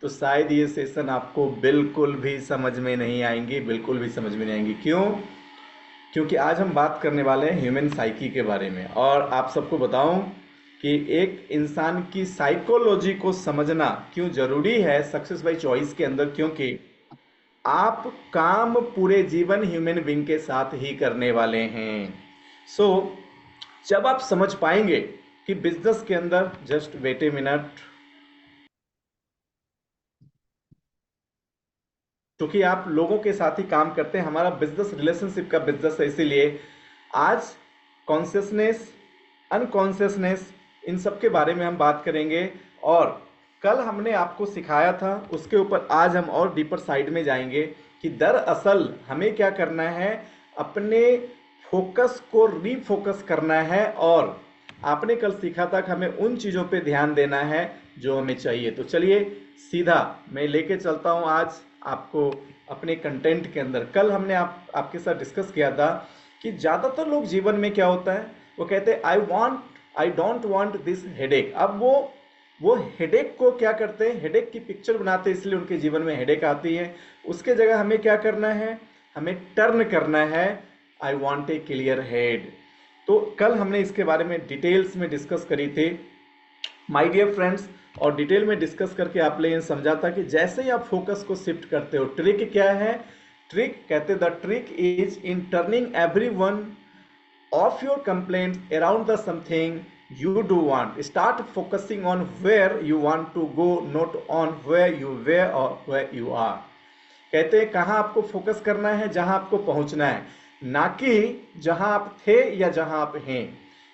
तो शायद ये सेशन आपको बिल्कुल भी समझ में नहीं आएंगी, बिल्कुल भी समझ में नहीं आएंगी। क्यों? क्योंकि आज हम बात करने वाले हैं ह्यूमन साइकी के बारे में। और आप सबको बताऊं कि एक इंसान की साइकोलॉजी को समझना क्यों जरूरी है सक्सेस बाय चॉइस के अंदर, क्योंकि आप काम पूरे जीवन ह्यूमन बीइंग के साथ ही करने वाले हैं। सो जब आप समझ पाएंगे कि बिजनेस के अंदर, जस्ट वेट ए मिनट, क्योंकि आप लोगों के साथ ही काम करते हैं, हमारा बिजनेस रिलेशनशिप का बिजनेस है, इसीलिए आज कॉन्शियसनेस, अनकॉन्शियसनेस, इन सब के बारे में हम बात करेंगे। और कल हमने आपको सिखाया था, उसके ऊपर आज हम और डीपर साइड में जाएंगे कि दरअसल हमें क्या करना है, अपने फोकस को रीफोकस करना है। और आपने कल सीखा था कि हमें उन चीज़ों पे ध्यान देना है जो हमें चाहिए। तो चलिए सीधा मैं लेके चलता हूँ आज आपको अपने कंटेंट के अंदर। कल हमने आपके साथ डिस्कस किया था कि ज़्यादातर लोग जीवन में क्या होता है, वो कहते हैं I don't want this headache. अब वो हेडेक को क्या करते हैं, हेडेक की पिक्चर बनाते हैं, इसलिए उनके जीवन में हेडेक आती है। उसके जगह हमें क्या करना है, हमें टर्न करना है, I want A clear head. तो कल हमने इसके बारे में डिटेल्स में डिस्कस करी थी माय डियर फ्रेंड्स। और डिटेल में डिस्कस करके आप लोगों ने समझा था कि जैसे ही आप फोकस को शिफ्ट करते हो, ट्रिक क्या है, ट्रिक कहते the trick is in turning every one of your complaint around the something you do want. Start focusing on where you want to go, not on where you were or where you are. कहते हैं कहाँ आपको focus करना है, जहां आपको पहुंचना है, ना कि जहां आप थे या जहां आप हैं।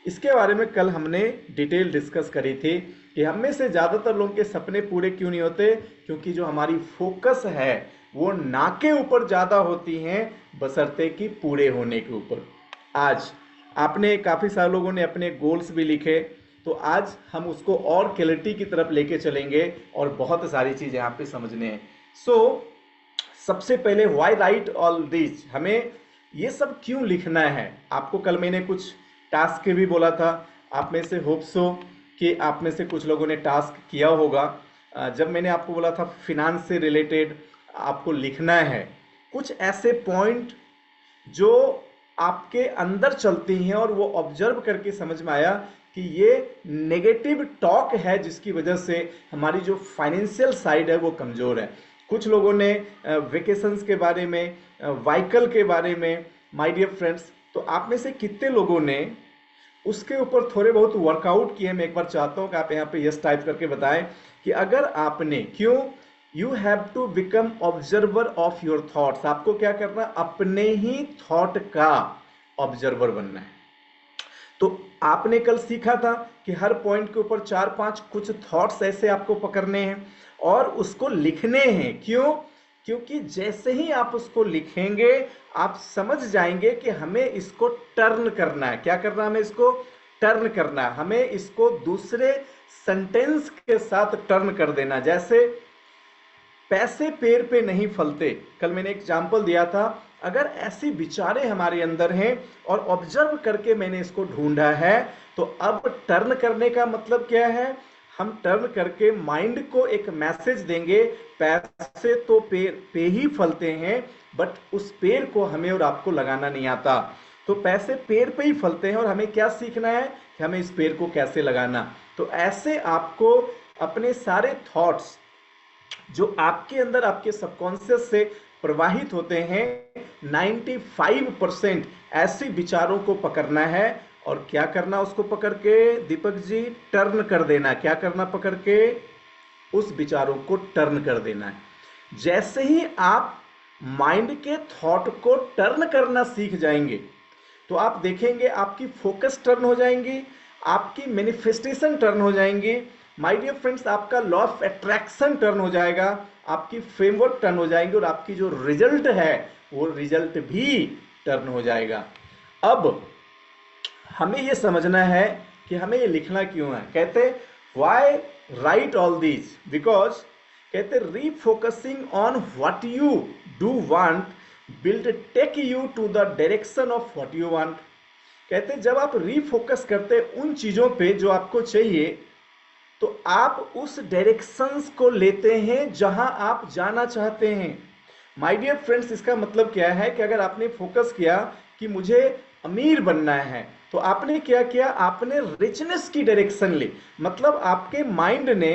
इसके बारे में कल हमने डिटेल डिस्कस करी थी कि हम में से ज़्यादातर लोगों के सपने पूरे क्यों नहीं होते, क्योंकि जो हमारी फोकस है वो ना के ऊपर ज़्यादा होती हैं बशर्ते कि पूरे होने के ऊपर। आज आपने काफ़ी सारे लोगों ने अपने गोल्स भी लिखे, तो आज हम उसको और क्लैरिटी की तरफ लेके चलेंगे और बहुत सारी चीज़ यहाँ पे समझने हैं। सो सबसे पहले व्हाई राइट ऑल दिस, हमें ये सब क्यों लिखना है। आपको कल मैंने कुछ टास्क के भी बोला था, आप में से होप सो कि आप में से कुछ लोगों ने टास्क किया होगा। जब मैंने आपको बोला था फिनांस से रिलेटेड आपको लिखना है कुछ ऐसे पॉइंट जो आपके अंदर चलती हैं और वो ऑब्जर्व करके समझ में आया कि ये नेगेटिव टॉक है जिसकी वजह से हमारी जो फाइनेंशियल साइड है वो कमज़ोर है। कुछ लोगों ने वेकेशंस के बारे में, व्हीकल के बारे में, माय डियर फ्रेंड्स, तो आप में से कितने लोगों ने उसके ऊपर थोड़े बहुत वर्कआउट किए। मैं एक बार चाहता हूँ कि आप यहाँ पे यस टाइप करके बताएं कि अगर आपने, क्यों, you have to become observer of your thoughts. आपको क्या करना, अपने ही थॉट का ऑब्जर्वर बनना है। तो आपने कल सीखा था कि हर पॉइंट के ऊपर 4-5 कुछ थॉट्स ऐसे आपको पकड़ने हैं और उसको लिखने हैं। क्यों? क्योंकि जैसे ही आप उसको लिखेंगे आप समझ जाएंगे कि हमें इसको टर्न करना है। क्या करना है, हमें इसको टर्न करना है, हमें इसको दूसरे सेंटेंस के साथ टर्न कर देना। जैसे पैसे पेड़ पे नहीं फलते, कल मैंने एग्जाम्पल दिया था। अगर ऐसी विचारें हमारे अंदर हैं और ऑब्जर्व करके मैंने इसको ढूंढा है, तो अब टर्न करने का मतलब क्या है, हम टर्न करके माइंड को एक मैसेज देंगे, पैसे तो पेड़ पे ही फलते हैं, बट उस पेड़ को हमें और आपको लगाना नहीं आता। तो पैसे पेड़ पे ही फलते हैं और हमें क्या सीखना है कि हमें इस पेड़ को कैसे लगाना। तो ऐसे आपको अपने सारे थॉट्स जो आपके अंदर आपके सबकॉन्शियस से प्रवाहित होते हैं, 95% ऐसे विचारों को पकड़ना है। और क्या करना, उसको पकड़ के दीपक जी टर्न कर देना। क्या करना, पकड़ के उस विचारों को टर्न कर देना है। जैसे ही आप माइंड के थॉट को टर्न करना सीख जाएंगे तो आप देखेंगे आपकी फोकस टर्न हो जाएंगी, आपकी मैनिफेस्टेशन टर्न हो जाएंगी। माय डियर फ्रेंड्स, आपका लॉ ऑफ अट्रैक्शन टर्न हो जाएगा, आपकी फ्रेमवर्क टर्न हो जाएंगे और आपकी जो रिजल्ट है वो रिजल्ट भी टर्न हो जाएगा। अब हमें ये समझना है कि हमें ये लिखना क्यों है। कहते why write all this, because कहते refocusing on what you do want build take you to the direction of what you want. कहते जब आप रीफोकस करते उन चीज़ों पे जो आपको चाहिए, तो आप उस डायरेक्शंस को लेते हैं जहां आप जाना चाहते हैं। माय डियर फ्रेंड्स, इसका मतलब क्या है कि अगर आपने फोकस किया कि मुझे अमीर बनना है, तो आपने क्या किया, आपने रिचनेस की डायरेक्शन ली। मतलब आपके माइंड ने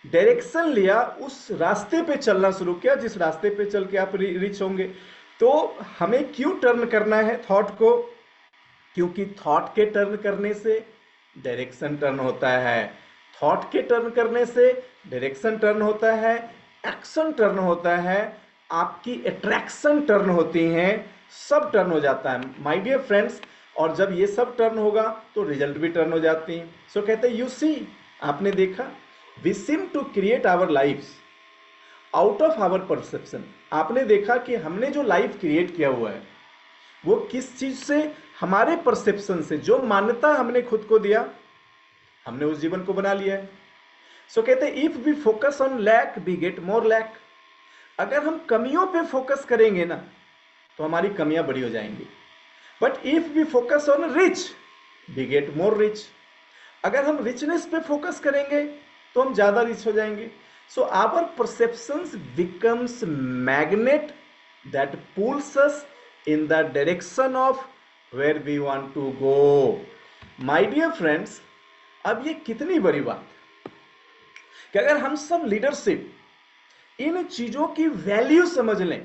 डायरेक्शन लिया, उस रास्ते पे चलना शुरू किया जिस रास्ते पे चल के आप रिच होंगे। तो हमें क्यों टर्न करना है थॉट को? क्योंकि थॉट के टर्न करने से डायरेक्शन टर्न होता है, थॉट के टर्न करने से डायरेक्शन टर्न होता है, एक्शन टर्न होता है, आपकी अट्रैक्शन टर्न होती हैं, सब टर्न हो जाता है माय डियर फ्रेंड्स। और जब ये सब टर्न होगा तो रिजल्ट भी टर्न हो जाती हैं। सो कहते हैं, यू सी, आपने देखा, we seem to create our lifes out of our perception. आपने देखा कि हमने जो लाइफ क्रिएट किया हुआ है वो किस चीज से, हमारे परसेप्शन से, जो मान्यता हमने खुद को दिया, हमने उस जीवन को बना लिया है। सो कहते हैं, if we focus on lack we get more lack. अगर हम कमियों पे फोकस करेंगे ना तो हमारी कमियां बड़ी हो जाएंगी। But if we focus on rich we get more rich. अगर हम रिचनेस पे फोकस करेंगे तो हम ज्यादा रिच हो जाएंगे। So our perceptions becomes magnet that pulls us in the direction of where we want to go. My dear friends, अब ये कितनी बड़ी बात कि अगर हम सब लीडरशिप इन चीजों की वैल्यू समझ लें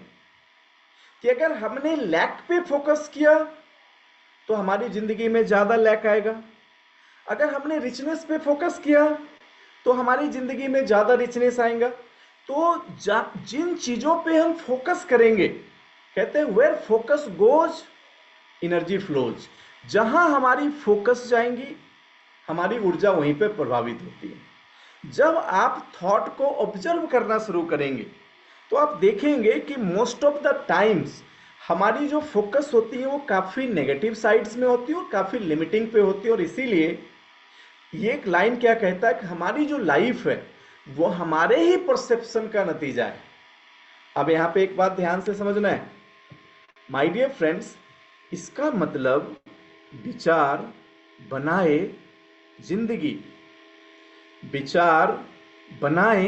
कि अगर हमने लैक पे फोकस किया तो हमारी जिंदगी में ज्यादा लैक आएगा, अगर हमने रिचनेस पे फोकस किया तो हमारी जिंदगी में ज्यादा रिचनेस आएगा। तो जिन चीजों पे हम फोकस करेंगे, कहते हैं where focus goes energy flows. जहां हमारी फोकस जाएंगी हमारी ऊर्जा वहीं पे प्रभावित होती है। जब आप थॉट को ऑब्जर्व करना शुरू करेंगे तो आप देखेंगे कि मोस्ट ऑफ द टाइम्स हमारी जो फोकस होती है वो काफी नेगेटिव साइड्स में होती है और काफी लिमिटिंग पे होती है। और इसीलिए ये एक लाइन क्या कहता है कि हमारी जो लाइफ है वो हमारे ही परसेप्शन का नतीजा है। अब यहां पे एक बात ध्यान से समझना है माय डियर फ्रेंड्स, इसका मतलब विचार बनाए जिंदगी, विचार बनाए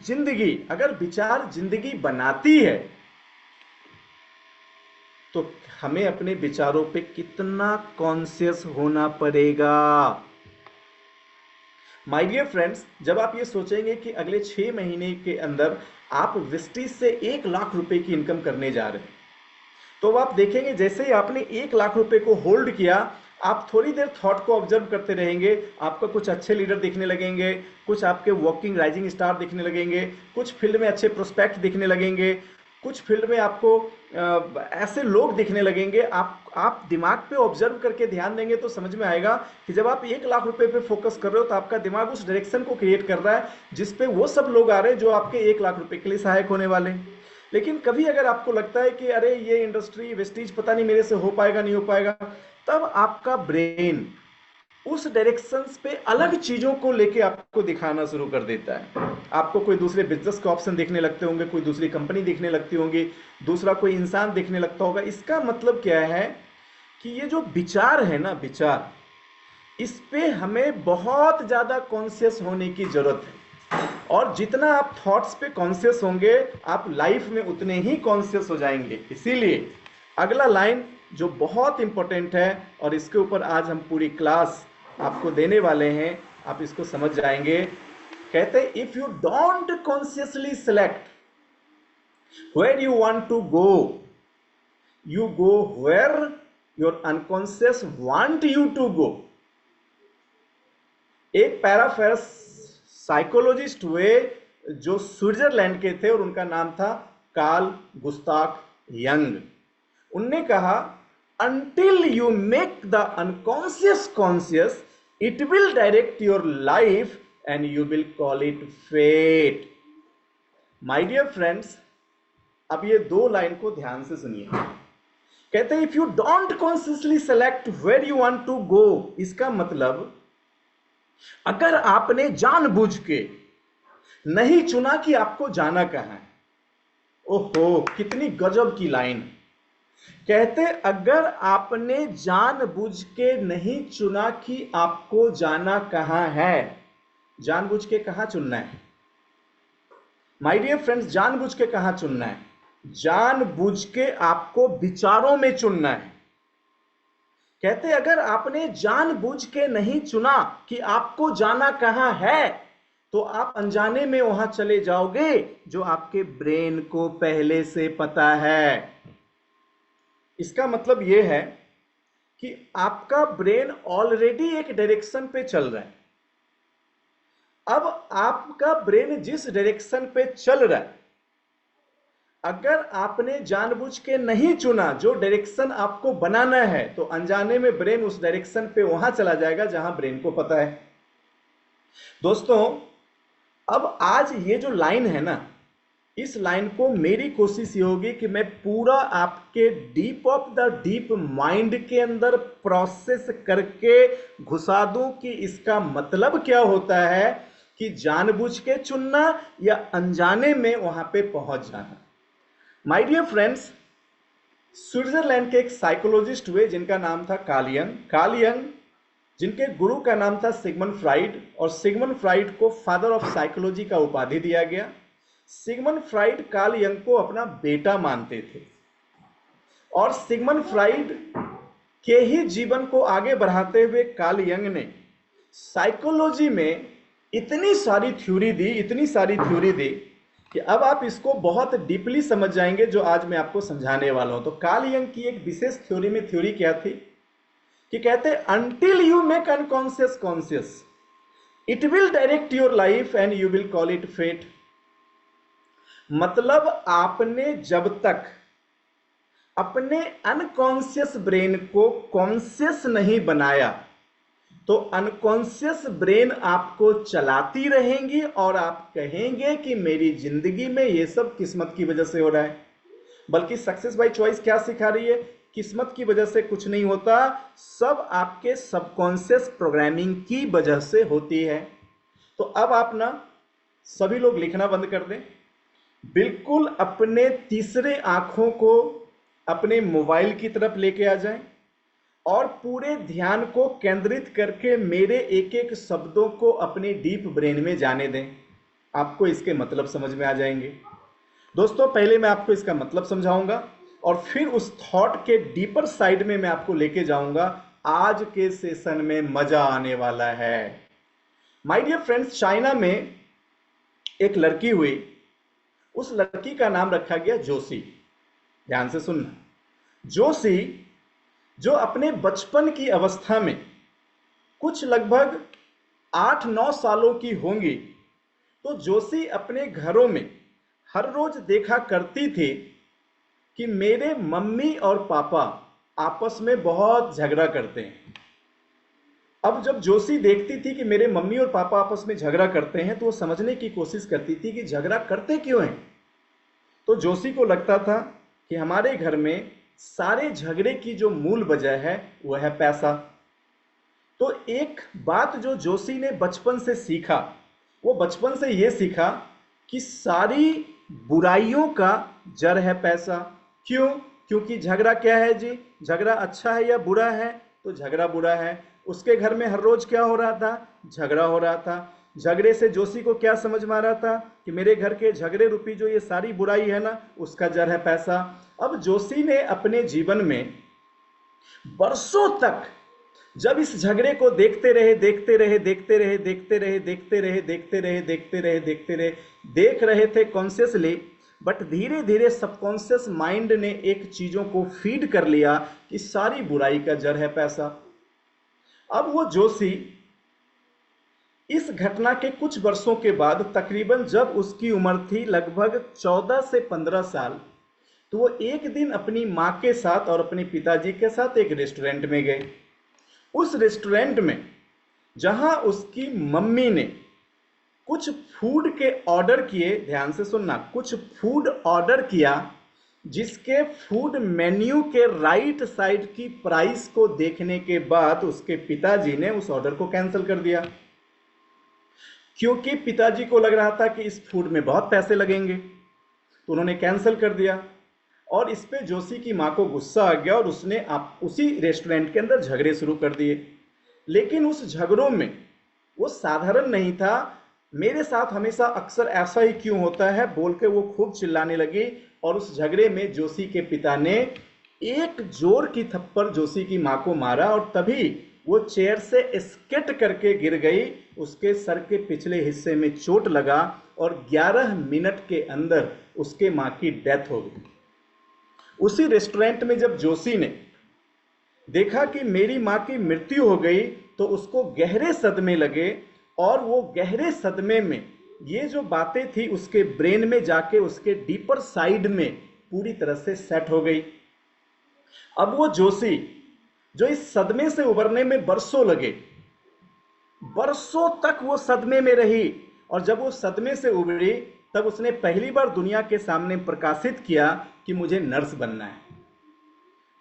जिंदगी। अगर विचार जिंदगी बनाती है तो हमें अपने विचारों पे कितना कॉन्शियस होना पड़ेगा। माय डियर फ्रेंड्स, जब आप ये सोचेंगे कि अगले 6 महीने के अंदर आप विस्टीज से 1 लाख रुपए की इनकम करने जा रहे हैं, तो आप देखेंगे जैसे ही आपने 1 लाख रुपए को होल्ड किया, आप थोड़ी देर थॉट को ऑब्जर्व करते रहेंगे, आपको कुछ अच्छे लीडर दिखने लगेंगे, कुछ आपके वर्किंग राइजिंग स्टार दिखने लगेंगे, कुछ फील्ड में अच्छे प्रोस्पेक्ट दिखने लगेंगे, कुछ फील्ड में आपको ऐसे लोग दिखने लगेंगे। आप दिमाग पे ऑब्जर्व करके ध्यान देंगे तो समझ में आएगा कि जब आप 1 लाख रुपए पे फोकस कर रहे हो तो आपका दिमाग उस डायरेक्शन को क्रिएट कर रहा है जिसपे वो सब लोग आ रहे हैं जो आपके 1 लाख रुपए के लिए सहायक होने वाले हैं। लेकिन कभी अगर आपको लगता है कि अरे ये इंडस्ट्री वेस्टीज पता नहीं मेरे से हो पाएगा नहीं हो पाएगा, तब आपका ब्रेन उस डायरेक्शंस पे अलग चीजों को लेके आपको दिखाना शुरू कर देता है। आपको कोई दूसरे बिजनेस के ऑप्शन दिखने लगते होंगे, कोई दूसरी कंपनी दिखने लगती होंगी, दूसरा कोई इंसान दिखने लगता होगा। इसका मतलब क्या है कि ये जो विचार है ना, विचार, इस पे हमें बहुत ज्यादा कॉन्शियस होने की जरूरत है। और जितना आप थॉट्स पे कॉन्शियस होंगे आप लाइफ में उतने ही कॉन्शियस हो जाएंगे। इसीलिए अगला लाइन जो बहुत इंपॉर्टेंट है और इसके ऊपर आज हम पूरी क्लास आपको देने वाले हैं, आप इसको समझ जाएंगे। कहते हैं if you don't consciously select where you want to go, you go where your unconscious want you to go. एक पैराफ्रेज साइकोलॉजिस्ट हुए जो स्विट्जरलैंड के थे और उनका नाम था कार्ल गुस्ताव यंग। उनने कहा until you make the unconscious conscious, it will direct your life and you will call it fate. My dear friends, अब ये 2 लाइन को ध्यान से सुनिए। कहते हैं if you don't consciously select where you want to go, इसका मतलब अगर आपने जानबूझ के नहीं चुना कि आपको जाना कहां है, ओहो कितनी गजब की लाइन। कहते अगर आपने जानबूझ के नहीं चुना कि आपको जाना कहां है, जानबूझ के कहाँ चुनना है माय डियर फ्रेंड्स? जानबूझ के कहाँ चुनना है? जानबूझ के आपको विचारों में चुनना है। कहते अगर आपने जानबूझ के नहीं चुना कि आपको जाना कहां है, तो आप अनजाने में वहां चले जाओगे जो आपके ब्रेन को पहले से पता है। इसका मतलब यह है कि आपका ब्रेन ऑलरेडी एक डायरेक्शन पे चल रहा है। अब आपका ब्रेन जिस डायरेक्शन पे चल रहा है, अगर आपने जानबूझ के नहीं चुना जो डायरेक्शन आपको बनाना है, तो अनजाने में ब्रेन उस डायरेक्शन पे वहां चला जाएगा जहां ब्रेन को पता है। दोस्तों, अब आज ये जो लाइन है ना, इस लाइन को मेरी कोशिश ये होगी कि मैं पूरा आपके deep of the deep mind के अंदर प्रोसेस करके घुसा दूं कि इसका मतलब क्या होता है कि जानबूझ के चुनना या अनजाने में वहां पे पहुंच जाना। माय डियर फ्रेंड्स, स्विट्जरलैंड के एक साइकोलॉजिस्ट हुए जिनका नाम था कार्ल यंग। कार्ल यंग जिनके गुरु का नाम था सिगमंड फ्राइड, और सिगमंड फ्राइड को फादर ऑफ साइकोलॉजी का उपाधि दिया गया। सिगमंड फ्राइड कार्ल यंग को अपना बेटा मानते थे, और सिगमंड फ्राइड के ही जीवन को आगे बढ़ाते हुए कार्ल यंग ने साइकोलॉजी में इतनी सारी थ्योरी दी कि अब आप इसको बहुत डीपली समझ जाएंगे जो आज मैं आपको समझाने वाला हूं। तो कार्ल यंग की एक विशेष थ्योरी क्या थी कि कहते until you make unconscious conscious it will direct your life and you will call it fate. मतलब आपने जब तक अपने अनकॉन्शियस ब्रेन को कॉन्शियस नहीं बनाया, तो अनकॉन्शियस ब्रेन आपको चलाती रहेंगी और आप कहेंगे कि मेरी जिंदगी में ये सब किस्मत की वजह से हो रहा है। बल्कि सक्सेस बाय चॉइस क्या सिखा रही है? किस्मत की वजह से कुछ नहीं होता, सब आपके सबकॉन्शियस प्रोग्रामिंग की वजह से होती है। तो अब आप ना सभी लोग लिखना बंद कर दें, बिल्कुल अपने तीसरे आंखों को अपने मोबाइल की तरफ लेके आ जाएं और पूरे ध्यान को केंद्रित करके मेरे एक एक शब्दों को अपने डीप ब्रेन में जाने दें। आपको इसके मतलब समझ में आ जाएंगे। दोस्तों, पहले मैं आपको इसका मतलब समझाऊंगा और फिर उस थॉट के डीपर साइड में मैं आपको लेके जाऊंगा। आज के सेशन में मजा आने वाला है। माय डियर फ्रेंड्स, चाइना में एक लड़की हुई, उस लड़की का नाम रखा गया जोशी। ध्यान से सुनना। जोशी जो अपने बचपन की अवस्था में कुछ लगभग 8-9 सालों की होंगी, तो जोशी अपने घरों में हर रोज देखा करती थी कि मेरे मम्मी और पापा आपस में बहुत झगड़ा करते हैं। अब जब जोशी देखती थी कि मेरे मम्मी और पापा आपस में झगड़ा करते हैं, तो वो समझने की कोशिश करती थी कि झगड़ा करते क्यों हैं। तो जोशी को लगता था कि हमारे घर में सारे झगड़े की जो मूल वजह है वह है पैसा। तो एक बात जो जोशी ने बचपन से सीखा, वो बचपन से ये सीखा कि सारी बुराइयों का जड़ है पैसा। क्यों? क्योंकि झगड़ा क्या है जी? झगड़ा अच्छा है या बुरा है? तो झगड़ा बुरा है। उसके घर में हर रोज क्या हो रहा था? झगड़ा हो रहा था। झगड़े से जोशी को क्या समझ में आ रहा था कि मेरे घर के झगड़े रूपी जो ये सारी बुराई है ना, उसका जड़ है पैसा। अब जोशी ने अपने जीवन में बरसों तक जब इस झगड़े को देखते रहे देख रहे थे कॉन्शियसली, बट धीरे धीरे सबकॉन्शियस माइंड ने एक चीजों को फीड कर लिया कि सारी बुराई का जड़ है पैसा। अब वो जोशी इस घटना के कुछ वर्षों के बाद, तकरीबन जब उसकी उम्र थी लगभग 14 से 15 साल, तो वो एक दिन अपनी माँ के साथ और अपने पिताजी के साथ एक रेस्टोरेंट में गए। उस रेस्टोरेंट में जहां उसकी मम्मी ने कुछ फूड के ऑर्डर किए, ध्यान से सुनना, कुछ फूड ऑर्डर किया, जिसके फूड मेन्यू के राइट साइड की प्राइस को देखने के बाद उसके पिताजी ने उस ऑर्डर को कैंसिल कर दिया, क्योंकि पिताजी को लग रहा था कि इस फूड में बहुत पैसे लगेंगे। तो उन्होंने कैंसिल कर दिया और इस पे जोशी की माँ को गुस्सा आ गया और उसने उसी रेस्टोरेंट के अंदर झगड़े शुरू कर दिए। लेकिन उस झगड़ों में वो साधारण नहीं था। मेरे साथ हमेशा अक्सर ऐसा ही क्यों होता है बोल के वो खूब चिल्लाने लगी। और उस झगड़े में जोशी के पिता ने एक जोर की थप्पड़ जोशी की मां को मारा और तभी वो चेयर से स्किट करके गिर गई। उसके सर के पिछले हिस्से में चोट लगा और 11 मिनट के अंदर उसके मां की डेथ हो गई। उसी रेस्टोरेंट में जब जोशी ने देखा कि मेरी मां की मृत्यु हो गई तो उसको गहरे सदमे लगे। और वो गहरे सदमे में ये जो बातें थी उसके ब्रेन में जाके उसके डीपर साइड में पूरी तरह से सेट हो गई। अब वो जोशी जो इस सदमे से उबरने में बरसों लगे, बरसों तक वो सदमे में रही और जब वो सदमे से उबरी तब उसने पहली बार दुनिया के सामने प्रकाशित किया कि मुझे नर्स बनना है।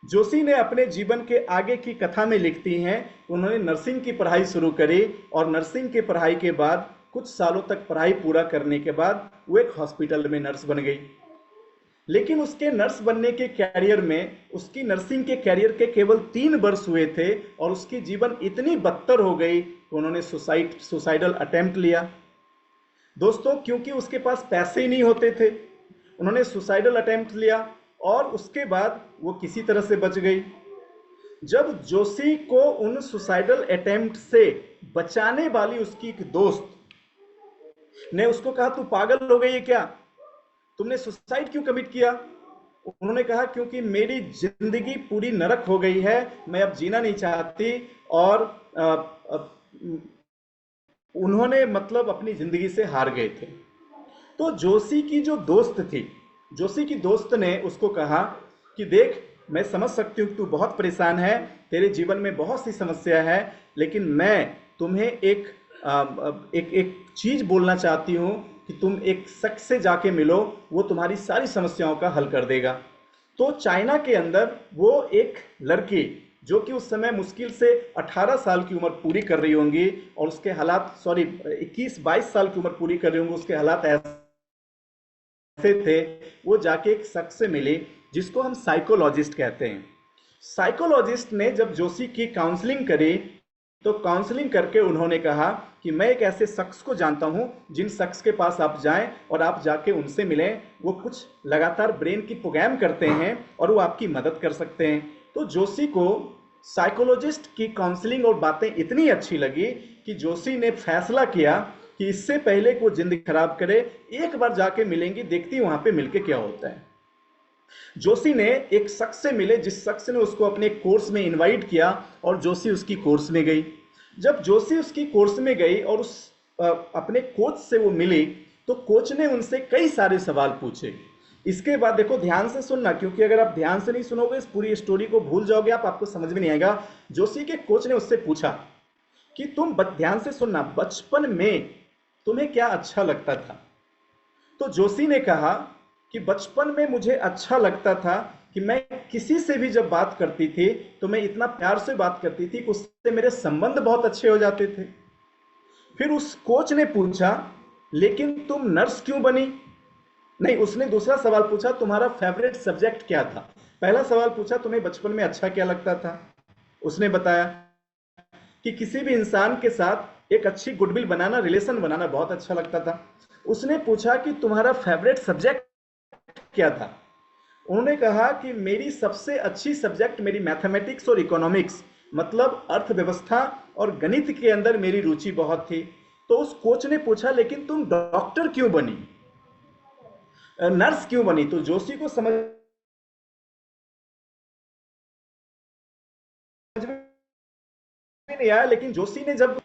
जोशी ने अपने जीवन के आगे की कथा में लिखती हैं, उन्होंने नर्सिंग की पढ़ाई शुरू करी और नर्सिंग की पढ़ाई के बाद कुछ सालों तक पढ़ाई पूरा करने के बाद वो एक हॉस्पिटल में नर्स बन गई। लेकिन उसके नर्स बनने के कैरियर में, उसकी नर्सिंग के कैरियर के केवल 3 वर्ष हुए थे और उसकी जीवन इतनी बदतर हो गई कि उन्होंने सुसाइडल अटेम्प्ट लिया। दोस्तों, क्योंकि उसके पास पैसे ही नहीं होते थे, उन्होंने सुसाइडल अटेम्प्ट लिया और उसके बाद वो किसी तरह से बच गई। जब जोशी को उन सुसाइडल अटेम्प्ट से बचाने वाली उसकी एक दोस्त ने उसको कहा, तू पागल हो गई है क्या, तुमने सुसाइड क्यों कमिट किया? उन्होंने कहा, क्योंकि मेरी जिंदगी पूरी नरक हो गई है, मैं अब जीना नहीं चाहती। और उन्होंने मतलब अपनी जिंदगी से हार गए थे। तो जोशी की जो दोस्त थी, जोशी की दोस्त ने उसको कहा कि देख, मैं समझ सकती हूँ कि तू बहुत परेशान है, तेरे जीवन में बहुत सी समस्या है, लेकिन मैं तुम्हें एक चीज बोलना चाहती हूँ कि तुम एक शख्स से जाके मिलो, वो तुम्हारी सारी समस्याओं का हल कर देगा। तो चाइना के अंदर वो एक लड़की जो कि उस समय मुश्किल से 18 साल की उम्र पूरी कर रही होंगी और उसके हालात 21-22 साल की उम्र पूरी कर रही होंगी, उसके हालात ऐसे थे, वो जाके एक शख्स से मिली जिसको हम साइकोलॉजिस्ट कहते हैं। साइकोलॉजिस्ट ने जब जोशी की काउंसलिंग करी तो काउंसलिंग करके उन्होंने कहा कि मैं एक ऐसे शख्स को जानता हूं जिन शख्स के पास आप जाएं और आप जाके उनसे मिलें, वो कुछ लगातार ब्रेन की प्रोग्राम करते हैं और वो आपकी मदद कर सकते हैं। तो जोशी को साइकोलॉजिस्ट की काउंसलिंग और बातें इतनी अच्छी लगी कि जोशी ने फैसला किया कि इससे पहले कि वो जिंदगी खराब करे, एक बार जाके मिलेंगी, देखती वहां पे मिलके क्या होता है। जोशी ने एक शख्स से मिले जिस शख्स ने उसको अपने कोर्स में इनवाइट किया और जोशी उसकी कोर्स में गई। जब जोशी उसकी कोर्स में गई और उस अपने कोच से वो मिली तो कोच ने उनसे कई सारे सवाल पूछे। इसके बाद देखो, ध्यान से सुनना, क्योंकि अगर आप ध्यान से नहीं सुनोगे इस पूरी स्टोरी को भूल जाओगे, आपको समझ में नहीं आएगा। जोशी के कोच ने उससे पूछा कि तुम ध्यान से सुनना, बचपन में तुम्हें क्या अच्छा लगता था? तो जोशी ने कहा कि बचपन में मुझे अच्छा लगता था कि मैं किसी से भी जब बात करती थी तो मैं इतना प्यार से बात करती थी कि उससे मेरे संबंध बहुत अच्छे हो जाते थे। फिर उस कोच ने पूछा, लेकिन तुम नर्स क्यों बनी? नहीं, उसने दूसरा सवाल पूछा, तुम्हारा फेवरेट सब्जेक्ट क्या था? पहला सवाल पूछा, तुम्हें बचपन में अच्छा क्या लगता था? उसने बताया कि किसी भी इंसान के साथ एक अच्छी गुडविल बनाना, रिलेशन बनाना बहुत अच्छा लगता था। उसने पूछा कि तुम्हारा फेवरेट सब्जेक्ट क्या था? उन्होंने कहा कि मेरी सबसे अच्छी सब्जेक्ट मेरी मैथमेटिक्स और इकोनॉमिक्स, मतलब अर्थव्यवस्था और गणित के अंदर मेरी रुचि बहुत थी। तो उस कोच ने पूछा, लेकिन तुम डॉक्टर क्यों बनी, नर्स क्यों बनी? तो जोशी को समझ में नहीं आया, लेकिन जोशी ने जब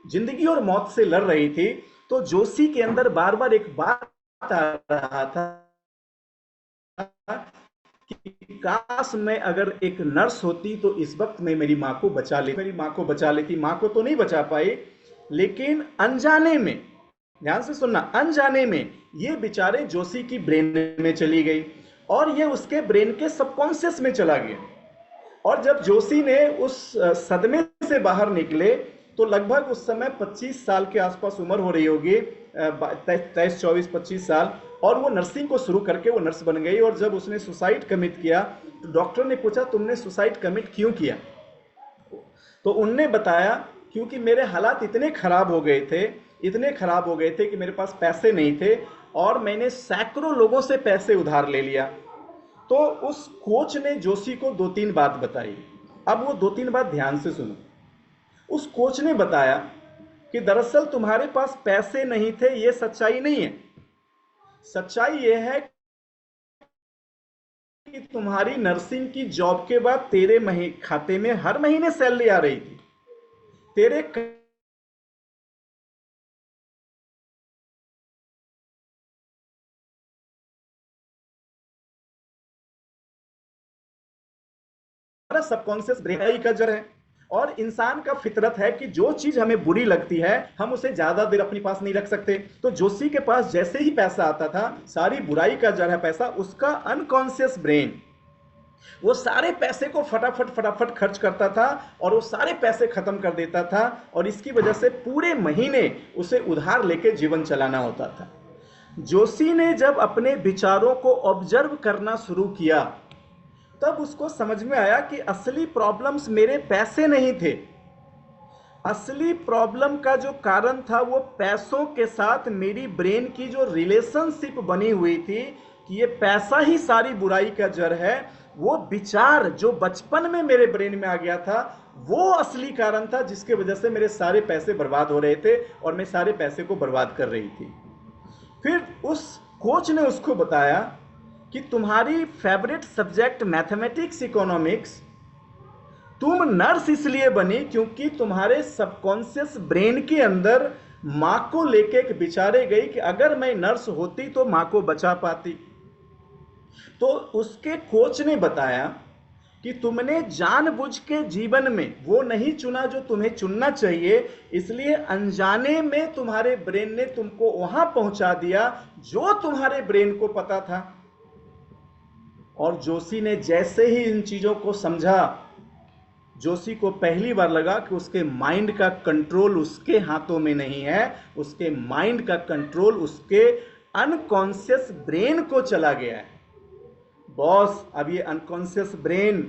जिंदगी और मौत से लड़ रही थी तो जोशी के अंदर बार बार एक बात आ रहा था कि काश मैं अगर एक नर्स होती तो इस वक्त मैं मेरी मां को बचा लेती। मां को तो नहीं बचा पाई, लेकिन अनजाने में, ध्यान से सुनना, अनजाने में ये बेचारे जोशी की ब्रेन में चली गई और ये उसके ब्रेन के सबकॉन्शियस में चला गया। और जब जोशी ने उस सदमे से बाहर निकले तो लगभग उस समय 25 साल के आसपास उम्र हो रही होगी, 23, 24, 25 साल, और वो नर्सिंग को शुरू करके वो नर्स बन गई। और जब उसने सुसाइड कमिट किया तो डॉक्टर ने पूछा, तुमने सुसाइड कमिट क्यों किया? तो उनने बताया क्योंकि मेरे हालात इतने खराब हो गए थे, इतने खराब हो गए थे कि मेरे पास पैसे नहीं थे और मैंने सैकड़ों लोगों से पैसे उधार ले लिया। तो उस कोच ने जोशी को दो तीन बात बताई। अब वो दो तीन बात ध्यान से सुनो। उस कोच ने बताया कि दरअसल तुम्हारे पास पैसे नहीं थे, ये सच्चाई नहीं है। सच्चाई ये है कि तुम्हारी नर्सिंग की जॉब के बाद तेरे खाते में हर महीने सैलरी आ रही थी। तेरे सबकॉन्शियस ब्रेन का जर है। और इंसान का फितरत है कि जो चीज हमें बुरी लगती है हम उसे ज्यादा देर अपने पास नहीं रख सकते। तो जोशी के पास जैसे ही पैसा आता था, सारी बुराई का जड़ है पैसा, उसका अनकॉन्शियस ब्रेन वो सारे पैसे को फटाफट फटाफट खर्च करता था और वो सारे पैसे खत्म कर देता था। और इसकी वजह से पूरे महीने उसे उधार लेके जीवन चलाना होता था। जोशी ने जब अपने विचारों को ऑब्जर्व करना शुरू किया तब उसको समझ में आया कि असली प्रॉब्लम्स मेरे पैसे नहीं थे। असली प्रॉब्लम का जो कारण था वो पैसों के साथ मेरी ब्रेन की जो रिलेशनशिप बनी हुई थी कि ये पैसा ही सारी बुराई का जड़ है। वो विचार जो बचपन में मेरे ब्रेन में आ गया था वो असली कारण था जिसके वजह से मेरे सारे पैसे बर्बाद हो रहे थे और मैं सारे पैसे को बर्बाद कर रही थी। फिर उस कोच ने उसको बताया कि तुम्हारी फेवरेट सब्जेक्ट मैथमेटिक्स, इकोनॉमिक्स, तुम नर्स इसलिए बनी क्योंकि तुम्हारे सबकॉन्शियस ब्रेन के अंदर मां को लेके एक विचारे गई कि अगर मैं नर्स होती तो मां को बचा पाती। तो उसके कोच ने बताया कि तुमने जानबूझ के जीवन में वो नहीं चुना जो तुम्हें चुनना चाहिए, इसलिए अनजाने में तुम्हारे ब्रेन ने तुमको वहां पहुंचा दिया जो तुम्हारे ब्रेन को पता था। और जोशी ने जैसे ही इन चीजों को समझा, जोशी को पहली बार लगा कि उसके माइंड का कंट्रोल उसके हाथों में नहीं है, उसके माइंड का कंट्रोल उसके अनकॉन्शियस ब्रेन को चला गया है। बॉस, अब ये अनकॉन्शियस ब्रेन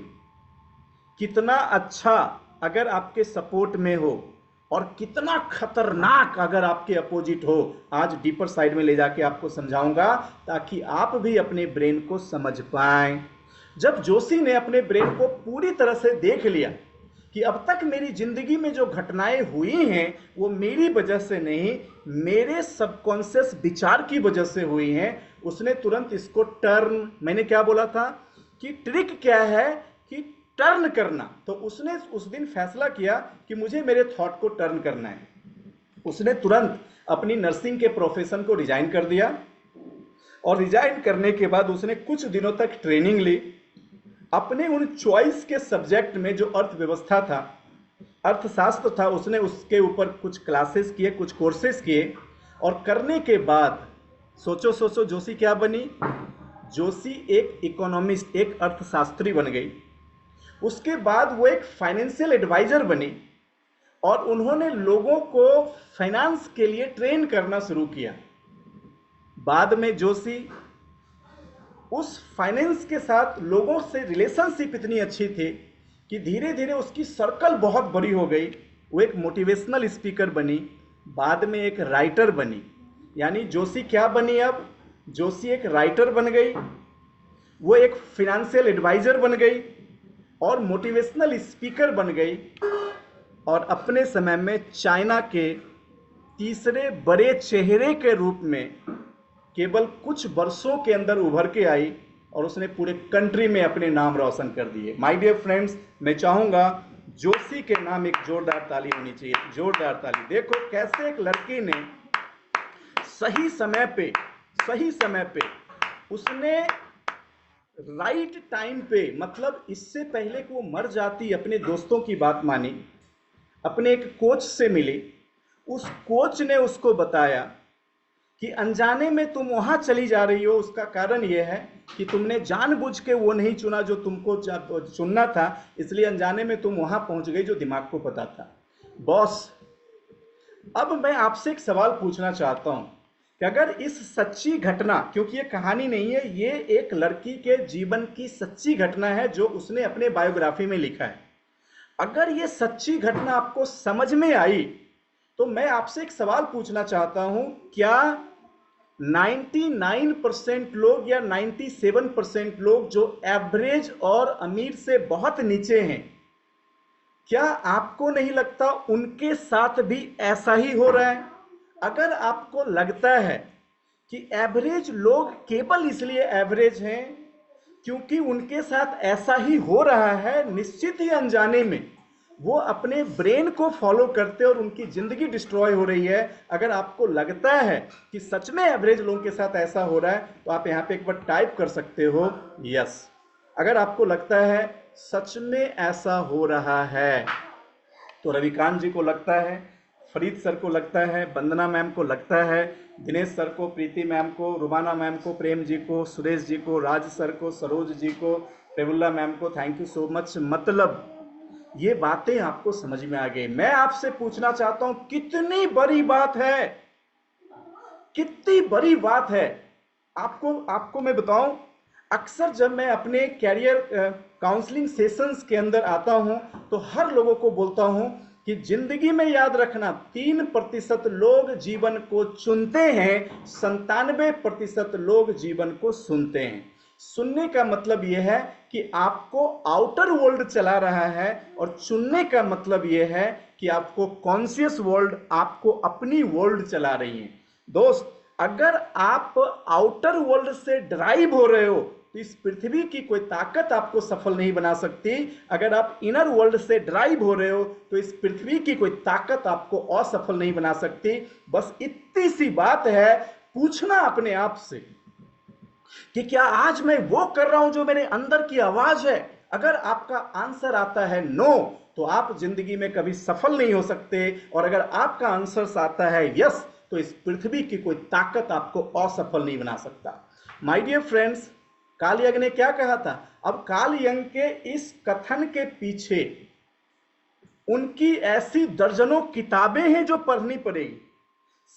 कितना अच्छा अगर आपके सपोर्ट में हो और कितना खतरनाक अगर आपके अपोजिट हो, आज डीपर साइड में ले जाके आपको समझाऊंगा ताकि आप भी अपने ब्रेन को समझ पाएं। जब जोशी ने अपने ब्रेन को पूरी तरह से देख लिया कि अब तक मेरी जिंदगी में जो घटनाएं हुई हैं वो मेरी वजह से नहीं, मेरे सबकॉन्शियस विचार की वजह से हुई हैं, उसने तुरंत इसको टर्न, मैंने क्या बोला था कि ट्रिक क्या है कि टर्न करना, तो उसने उस दिन फैसला किया कि मुझे मेरे थॉट को टर्न करना है। उसने तुरंत अपनी नर्सिंग के प्रोफेशन को रिजाइन कर दिया और रिजाइन करने के बाद उसने कुछ दिनों तक ट्रेनिंग ली। अपने उन चॉइस के सब्जेक्ट में जो अर्थव्यवस्था था, अर्थशास्त्र था, उसने उसके ऊपर कुछ क्लासेस किए, कुछ कोर्सेज किए और करने के बाद सोचो जोशी क्या बनी। जोशी एक इकोनॉमिस्ट, एक अर्थशास्त्री बन गई। उसके बाद वो एक फाइनेंशियल एडवाइजर बनी और उन्होंने लोगों को फाइनेंस के लिए ट्रेन करना शुरू किया। बाद में जोशी उस फाइनेंस के साथ लोगों से रिलेशनशिप इतनी अच्छी थी कि धीरे धीरे उसकी सर्कल बहुत बड़ी हो गई। वो एक मोटिवेशनल स्पीकर बनी, बाद में एक राइटर बनी। यानी जोशी क्या बनी, अब जोशी एक राइटर बन गई, वो एक फिनेंशियल एडवाइजर बन गई और मोटिवेशनल स्पीकर बन गई और अपने समय में चाइना के तीसरे बड़े चेहरे के रूप में केवल कुछ वर्षों के अंदर उभर के आई और उसने पूरे कंट्री में अपने नाम रोशन कर दिए। माय डियर फ्रेंड्स, मैं चाहूंगा जोशी के नाम एक जोरदार ताली होनी चाहिए, जोरदार ताली। देखो कैसे एक लड़की ने सही समय पे उसने राइट टाइम पे, मतलब इससे पहले कि वो मर जाती, अपने दोस्तों की बात मानी, अपने एक कोच से मिली। उस कोच ने उसको बताया कि अनजाने में तुम वहां चली जा रही हो, उसका कारण यह है कि तुमने जानबूझ के वो नहीं चुना जो तुमको चुनना था, इसलिए अनजाने में तुम वहां पहुंच गई जो दिमाग को पता था। बॉस, अब मैं आपसे एक सवाल पूछना चाहता हूं कि अगर इस सच्ची घटना, क्योंकि ये कहानी नहीं है, ये एक लड़की के जीवन की सच्ची घटना है जो उसने अपने बायोग्राफी में लिखा है, अगर ये सच्ची घटना आपको समझ में आई तो मैं आपसे एक सवाल पूछना चाहता हूं, क्या 99% लोग या 97% लोग जो एवरेज और अमीर से बहुत नीचे हैं, क्या आपको नहीं लगता उनके साथ भी ऐसा ही हो रहा है? अगर आपको लगता है कि एवरेज लोग केवल इसलिए एवरेज हैं क्योंकि उनके साथ ऐसा ही हो रहा है, निश्चित ही अनजाने में वो अपने ब्रेन को फॉलो करते और उनकी जिंदगी डिस्ट्रॉय हो रही है। अगर आपको लगता है कि सच में एवरेज लोगों के साथ ऐसा हो रहा है तो आप यहाँ पे एक बार टाइप कर सकते हो यस। अगर आपको लगता है सच में ऐसा हो रहा है तो रविकांत जी को लगता है, फरीद सर को लगता है, वंदना मैम को लगता है, दिनेश सर को, प्रीति मैम को, रुबाना मैम को, प्रेम जी को, सुरेश जी को, राज सर को, सरोज जी को, प्रबुल्ला मैम को, थैंक यू सो मच। मतलब ये बातें आपको समझ में आ गई। मैं आपसे पूछना चाहता हूं कितनी बड़ी बात है, कितनी बड़ी बात है। आपको आपको मैं बताऊं, अक्सर जब मैं अपने कैरियर काउंसलिंग सेशंस के अंदर आता हूं तो हर लोगों को बोलता हूं कि जिंदगी में याद रखना 3% लोग जीवन को चुनते हैं, 97% लोग जीवन को सुनते हैं। सुनने का मतलब यह है कि आपको आउटर वर्ल्ड चला रहा है और चुनने का मतलब यह है कि आपको कॉन्शियस वर्ल्ड, आपको अपनी वर्ल्ड चला रही है। दोस्त, अगर आप आउटर वर्ल्ड से ड्राइव हो रहे हो तो इस पृथ्वी की कोई ताकत आपको सफल नहीं बना सकती। अगर आप इनर वर्ल्ड से ड्राइव हो रहे हो तो इस पृथ्वी की कोई ताकत आपको असफल नहीं बना सकती। बस इतनी सी बात है, पूछना अपने आप से कि क्या आज मैं वो कर रहा हूं जो मेरे अंदर की आवाज है। अगर आपका आंसर आता है नो तो आप जिंदगी में कभी सफल नहीं हो सकते, और अगर आपका आंसर आता है यस तो इस पृथ्वी की कोई ताकत आपको असफल नहीं बना सकता। My dear friends, Carl Jung ने क्या कहा था? अब कार्ल यंग के इस कथन के पीछे उनकी ऐसी दर्जनों किताबें हैं जो पढ़नी पड़ेगी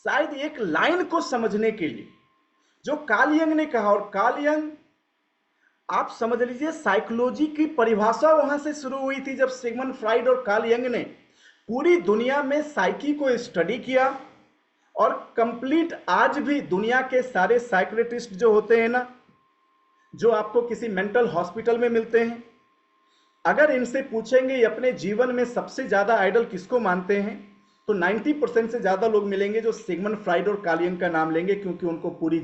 शायद एक लाइन को समझने के लिए जो कार्ल यंग ने कहा। और कार्ल यंग, आप समझ लीजिए, साइकोलॉजी की परिभाषा वहां से शुरू हुई थी जब सिगमंड फ्राइड और कार्ल यंग ने पूरी दुनिया में साइकी को स्टडी किया। और कंप्लीट आज भी दुनिया के सारे साइकियाट्रिस्ट जो होते हैं ना, जो आपको किसी मेंटल हॉस्पिटल में मिलते हैं, अगर इनसे पूछेंगे अपने जीवन में सबसे ज्यादा आइडल किसको मानते हैं तो 90% से ज्यादा लोग मिलेंगे जो सिगमंड फ्राइड और कार्ल यंग का नाम लेंगे, क्योंकि उनको पूरी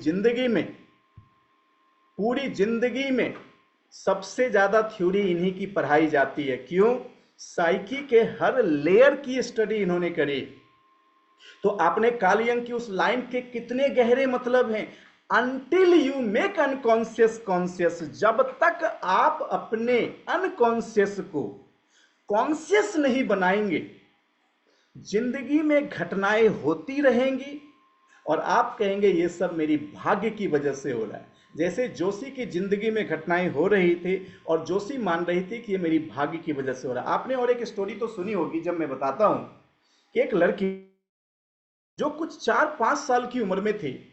जिंदगी में सबसे ज्यादा थ्योरी इन्हीं की पढ़ाई जाती है। क्यों? साइकी के हर लेयर की स्टडी इन्होंने करी। तो आपने कार्ल यंग की उस लाइन के कितने गहरे मतलब हैं। Until you make unconscious conscious, जब तक आप अपने अनकॉन्शियस को कॉन्शियस नहीं बनाएंगे जिंदगी में घटनाएं होती रहेंगी और आप कहेंगे ये सब मेरी भाग्य की वजह से हो रहा है। जैसे जोशी की जिंदगी में घटनाएं हो रही थी और जोशी मान रही थी कि ये मेरी भाग्य की वजह से हो रहा है। आपने और एक स्टोरी तो सुनी होगी, जब मैं बताता हूं कि एक लड़की जो कुछ 4-5 साल की उम्र में थी,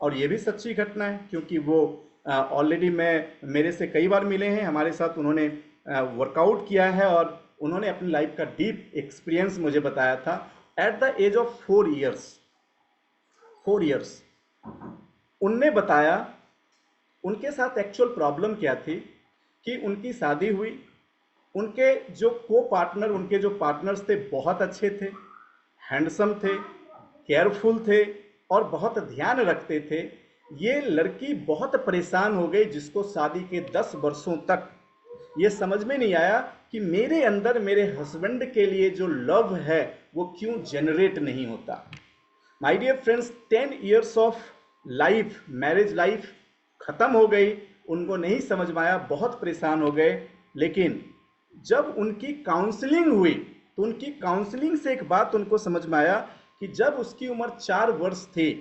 और ये भी सच्ची घटना है क्योंकि वो ऑलरेडी मेरे से कई बार मिले हैं, हमारे साथ उन्होंने वर्कआउट किया है और उन्होंने अपनी लाइफ का डीप एक्सपीरियंस मुझे बताया था। At the age of 4 years उनने बताया उनके साथ एक्चुअल प्रॉब्लम क्या थी कि उनकी शादी हुई, उनके जो पार्टनर, उनके जो पार्टनर्स थे बहुत अच्छे थे, हैंडसम थे, केयरफुल थे और बहुत ध्यान रखते थे। ये लड़की बहुत परेशान हो गई जिसको शादी के 10 वर्षों तक ये समझ में नहीं आया कि मेरे अंदर मेरे हस्बैंड के लिए जो लव है वो क्यों जनरेट नहीं होता। My dear friends, 10 years of life, marriage life खत्म हो गई, उनको नहीं समझ में आया, बहुत परेशान हो गए। लेकिन जब उनकी काउंसलिंग हुई तो उनकी काउंसलिंग से एक बात उनको समझ में आया कि जब उसकी उम्र 4 वर्ष थी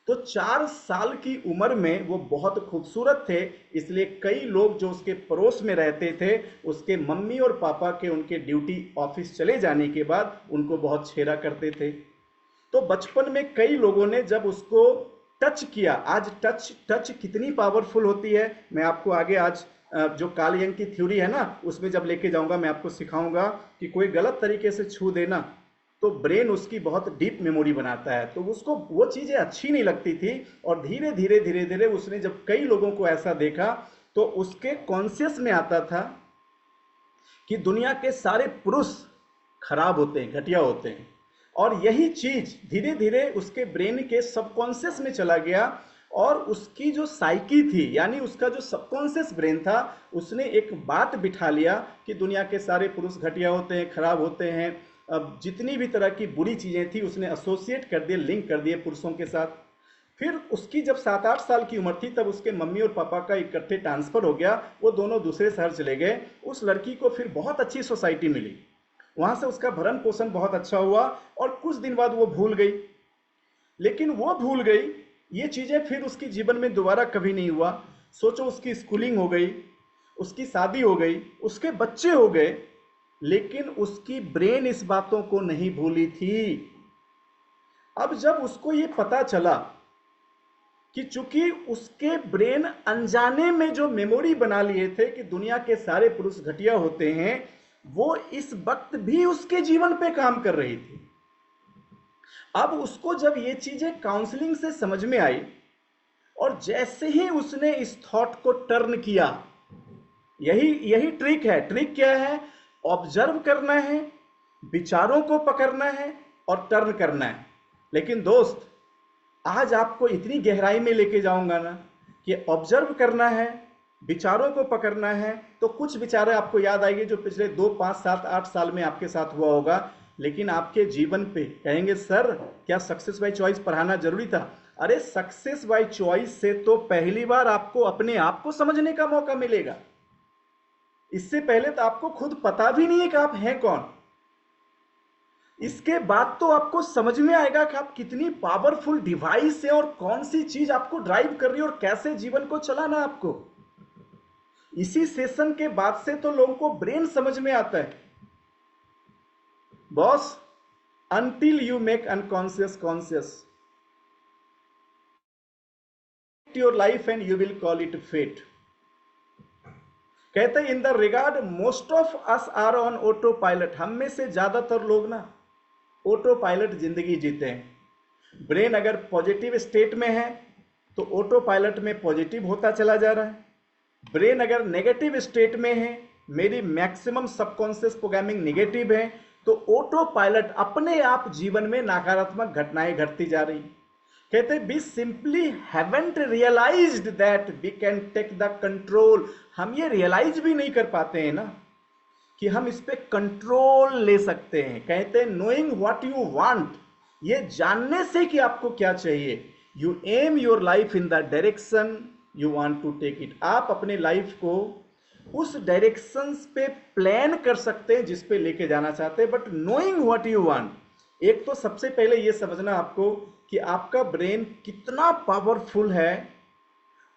तो 4 साल की उम्र में वो बहुत खूबसूरत थे, इसलिए कई लोग जो उसके पड़ोस में रहते थे उसके मम्मी और पापा के उनके ड्यूटी ऑफिस चले जाने के बाद उनको बहुत छेड़ा करते थे। तो बचपन में कई लोगों ने जब उसको टच किया, आज टच कितनी पावरफुल होती है मैं आपको आगे आज जो कार्ल यंग की थ्योरी है ना, उसमें जब लेके जाऊंगा मैं आपको सिखाऊंगा कि कोई गलत तरीके से छू देना तो ब्रेन उसकी बहुत डीप मेमोरी बनाता है, तो उसको वो चीज़ें अच्छी नहीं लगती थी। और धीरे धीरे धीरे धीरे उसने जब कई लोगों को ऐसा देखा तो उसके कॉन्शियस में आता था कि दुनिया के सारे पुरुष खराब होते हैं, घटिया होते हैं। और यही चीज धीरे धीरे उसके ब्रेन के सबकॉन्शियस में चला गया, और उसकी जो साइकी थी, यानी उसका जो सबकॉन्शियस ब्रेन था, उसने एक बात बिठा लिया कि दुनिया के सारे पुरुष घटिया होते हैं, खराब होते हैं। अब जितनी भी तरह की बुरी चीजें थी उसने एसोसिएट कर दिए, लिंक कर दिए पुरुषों के साथ। फिर उसकी जब 7-8 साल की उम्र थी तब उसके मम्मी और पापा का इकट्ठे ट्रांसफर हो गया, वो दोनों दूसरे शहर चले गए। उस लड़की को फिर बहुत अच्छी सोसाइटी मिली, वहां से उसका भरण पोषण बहुत अच्छा हुआ, और कुछ दिन बाद वो भूल गई। लेकिन वो भूल गई, ये चीजें फिर उसके जीवन में दोबारा कभी नहीं हुआ। सोचो, उसकी स्कूलिंग हो गई, उसकी शादी हो गई, उसके बच्चे हो गए, लेकिन उसकी ब्रेन इस बातों को नहीं भूली थी। अब जब उसको ये पता चला कि चूंकि उसके ब्रेन अनजाने में जो मेमोरी बना लिए थे कि दुनिया के सारे पुरुष घटिया होते हैं, वो इस वक्त भी उसके जीवन पे काम कर रही थी। अब उसको जब ये चीजें काउंसलिंग से समझ में आई, और जैसे ही उसने इस थॉट को टर्न किया, यही यही ट्रिक है। ट्रिक क्या है? ऑब्जर्व करना है, विचारों को पकड़ना है और टर्न करना है। लेकिन दोस्त, आज आपको इतनी गहराई में लेके जाऊंगा ना कि ऑब्जर्व करना है, विचारों को पकड़ना है, तो कुछ विचार आपको याद आएंगे जो पिछले 2, 5, 7, 8 साल में आपके साथ हुआ होगा, लेकिन आपके जीवन पे कहेंगे, सर क्या सक्सेस बाय चॉइस पढ़ाना जरूरी था? अरे सक्सेस बाय चॉइस से तो पहली बार आपको अपने आप को समझने का मौका मिलेगा। इससे पहले तो आपको खुद पता भी नहीं है कि आप हैं कौन। इसके बाद तो आपको समझ में आएगा कि आप कितनी पावरफुल डिवाइस है और कौन सी चीज आपको ड्राइव कर रही है और कैसे जीवन को चलाना आपको। इसी सेशन के बाद से तो लोगों को ब्रेन समझ में आता है। Boss, until you make unconscious conscious your life and you will call it fate। कहते हैं in the regard most of us are on autopilot. हम में से ज्यादातर लोग ना ऑटो पायलट जिंदगी जीते हैं। ब्रेन अगर पॉजिटिव स्टेट में है तो ऑटो पायलट में पॉजिटिव होता चला जा रहा है। ब्रेन अगर नेगेटिव स्टेट में है, मेरी मैक्सिमम सबकॉन्शियस प्रोग्रामिंग नेगेटिव है, तो ऑटो पायलट अपने आप जीवन में नकारात्मक घटनाएं घटती जा रही। कहते we simply haven't realised that we can take the control. हम ये रियलाइज भी नहीं कर पाते हैं ना कि हम इस पे कंट्रोल ले सकते हैं। कहते हैं नोइंग व्हाट यू वांट, ये जानने से कि आपको क्या चाहिए। You aim your life in the direction you want to take it. आप अपने लाइफ को उस डायरेक्शन पे प्लान कर सकते हैं जिस पे लेके जाना चाहते हैं। But knowing what you want, एक तो सबसे पहले ये समझना आपको कि आपका ब्रेन कितना पावरफुल है,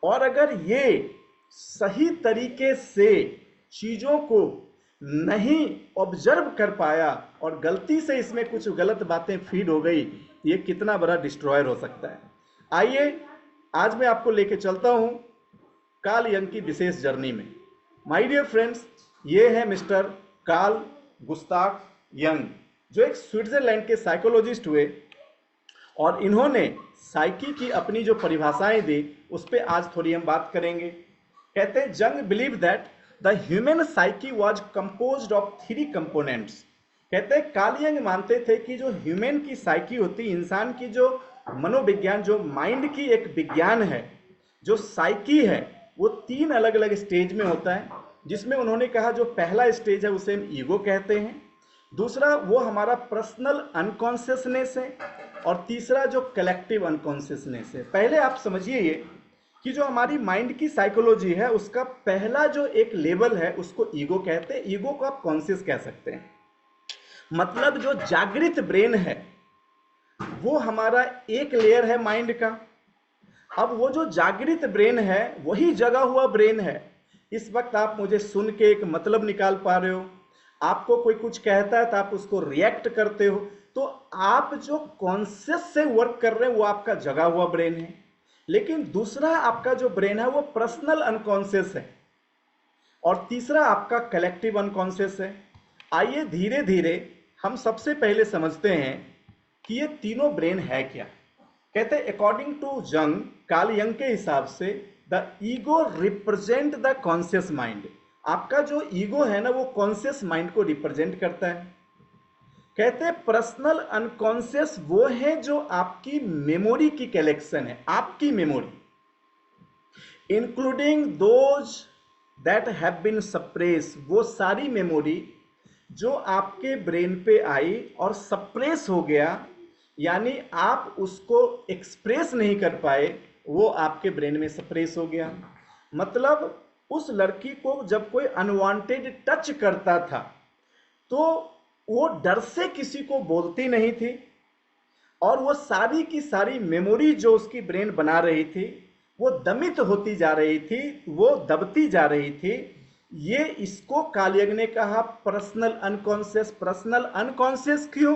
और अगर ये सही तरीके से चीजों को नहीं ऑब्जर्व कर पाया और गलती से इसमें कुछ गलत बातें फीड हो गई, ये कितना बड़ा डिस्ट्रॉयर हो सकता है। आइए आज मैं आपको लेके चलता हूं कार्ल यंग की विशेष जर्नी में। माय डियर फ्रेंड्स, ये है मिस्टर कार्ल गुस्ताव यंग, जो एक स्विट्जरलैंड के साइकोलॉजिस्ट हुए, और इन्होंने साइकी की अपनी जो परिभाषाएं दी उस पर आज थोड़ी हम बात करेंगे। कहते हैं young believe that the human psyche was composed of 3 components. कहते हैं कार्ल यंग मानते थे कि जो ह्यूमन की साइकी होती, इंसान की जो मनोविज्ञान, जो माइंड की एक विज्ञान है, जो साइकी है, वो 3 अलग अलग स्टेज में होता है। जिसमें उन्होंने कहा जो पहला स्टेज है उसे हम ईगो कहते हैं, दूसरा वो हमारा पर्सनल अनकॉन्शियसनेस है, और तीसरा जो कलेक्टिव अनकॉन्शियसनेस है। पहले आप समझिए ये कि जो हमारी माइंड की साइकोलॉजी है उसका पहला जो एक लेवल है उसको ईगो कहते हैं। ईगो को आप कॉन्शियस कह सकते हैं, मतलब जो जागृत ब्रेन है वो हमारा एक लेयर है माइंड का। अब वो जो जागृत ब्रेन है वही जगा हुआ ब्रेन है। इस वक्त आप मुझे सुन के एक मतलब निकाल पा रहे हो, आपको कोई कुछ कहता है तो आप उसको रिएक्ट करते हो, तो आप जो कॉन्शियस से वर्क कर रहे हैं वो आपका जगा हुआ ब्रेन है। लेकिन दूसरा आपका जो ब्रेन है वो पर्सनल अनकॉन्शियस है। और तीसरा आपका कलेक्टिव अनकॉन्शियस है। आइए धीरे धीरे हम सबसे पहले समझते हैं कि ये तीनों ब्रेन है क्या। कहते हैं अकॉर्डिंग टू जंग, कार्ल यंग के हिसाब से the ego represent the conscious mind. आपका जो ईगो है ना वो कॉन्शियस माइंड को रिप्रेजेंट करता है। कहते हैं पर्सनल अनकॉन्शियस वो है जो आपकी मेमोरी की कलेक्शन है, आपकी memory including those that have been suppress, वो सारी मेमोरी जो आपके ब्रेन पे आई और सप्रेस हो गया, यानी आप उसको एक्सप्रेस नहीं कर पाए, वो आपके ब्रेन में सप्रेस हो गया। मतलब उस लड़की को जब कोई अनवांटेड टच करता था तो वो डर से किसी को बोलती नहीं थी, और वो सारी की सारी मेमोरी जो उसकी ब्रेन बना रही थी वो दमित होती जा रही थी, वो दबती जा रही थी। ये इसको कार्ल यंग ने कहा पर्सनल अनकॉन्शियस। पर्सनल अनकॉन्शियस क्यों?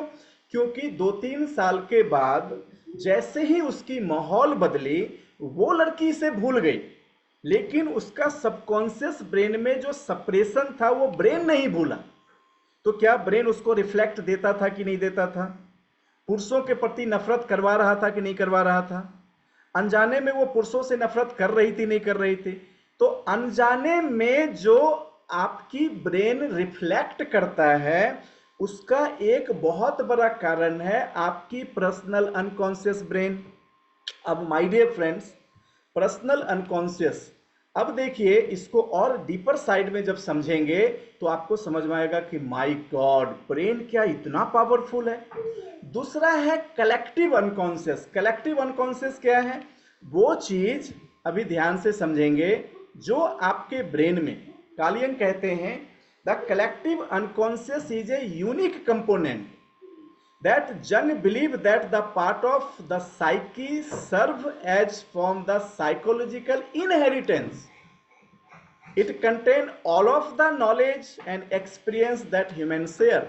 क्योंकि 2-3 साल के बाद जैसे ही उसकी माहौल बदली वो लड़की इसे भूल गई, लेकिन उसका सबकॉन्शियस ब्रेन में जो सप्रेशन था वो ब्रेन नहीं भूला। तो क्या ब्रेन उसको रिफ्लेक्ट देता था कि नहीं देता था? पुरुषों के प्रति नफरत करवा रहा था कि नहीं करवा रहा था? अनजाने में वो पुरुषों से नफरत कर रही थी नहीं कर रही थी? तो अनजाने में जो आपकी ब्रेन रिफ्लेक्ट करता है उसका एक बहुत बड़ा कारण है आपकी पर्सनल अनकॉन्शियस ब्रेन। अब my dear friends, personal unconscious, अब देखिए इसको और डीपर साइड में जब समझेंगे तो आपको समझ में आएगा कि माय गॉड, ब्रेन क्या इतना पावरफुल है। दूसरा है कलेक्टिव अनकॉन्शियस। कलेक्टिव अनकॉन्शियस क्या है? वो चीज अभी ध्यान से समझेंगे जो आपके ब्रेन में, कार्ल यंग कहते हैं the collective unconscious is a unique component that Jung believed that the part of the psyche serve as from the psychological inheritance. It contain all of the knowledge and experience that humans share.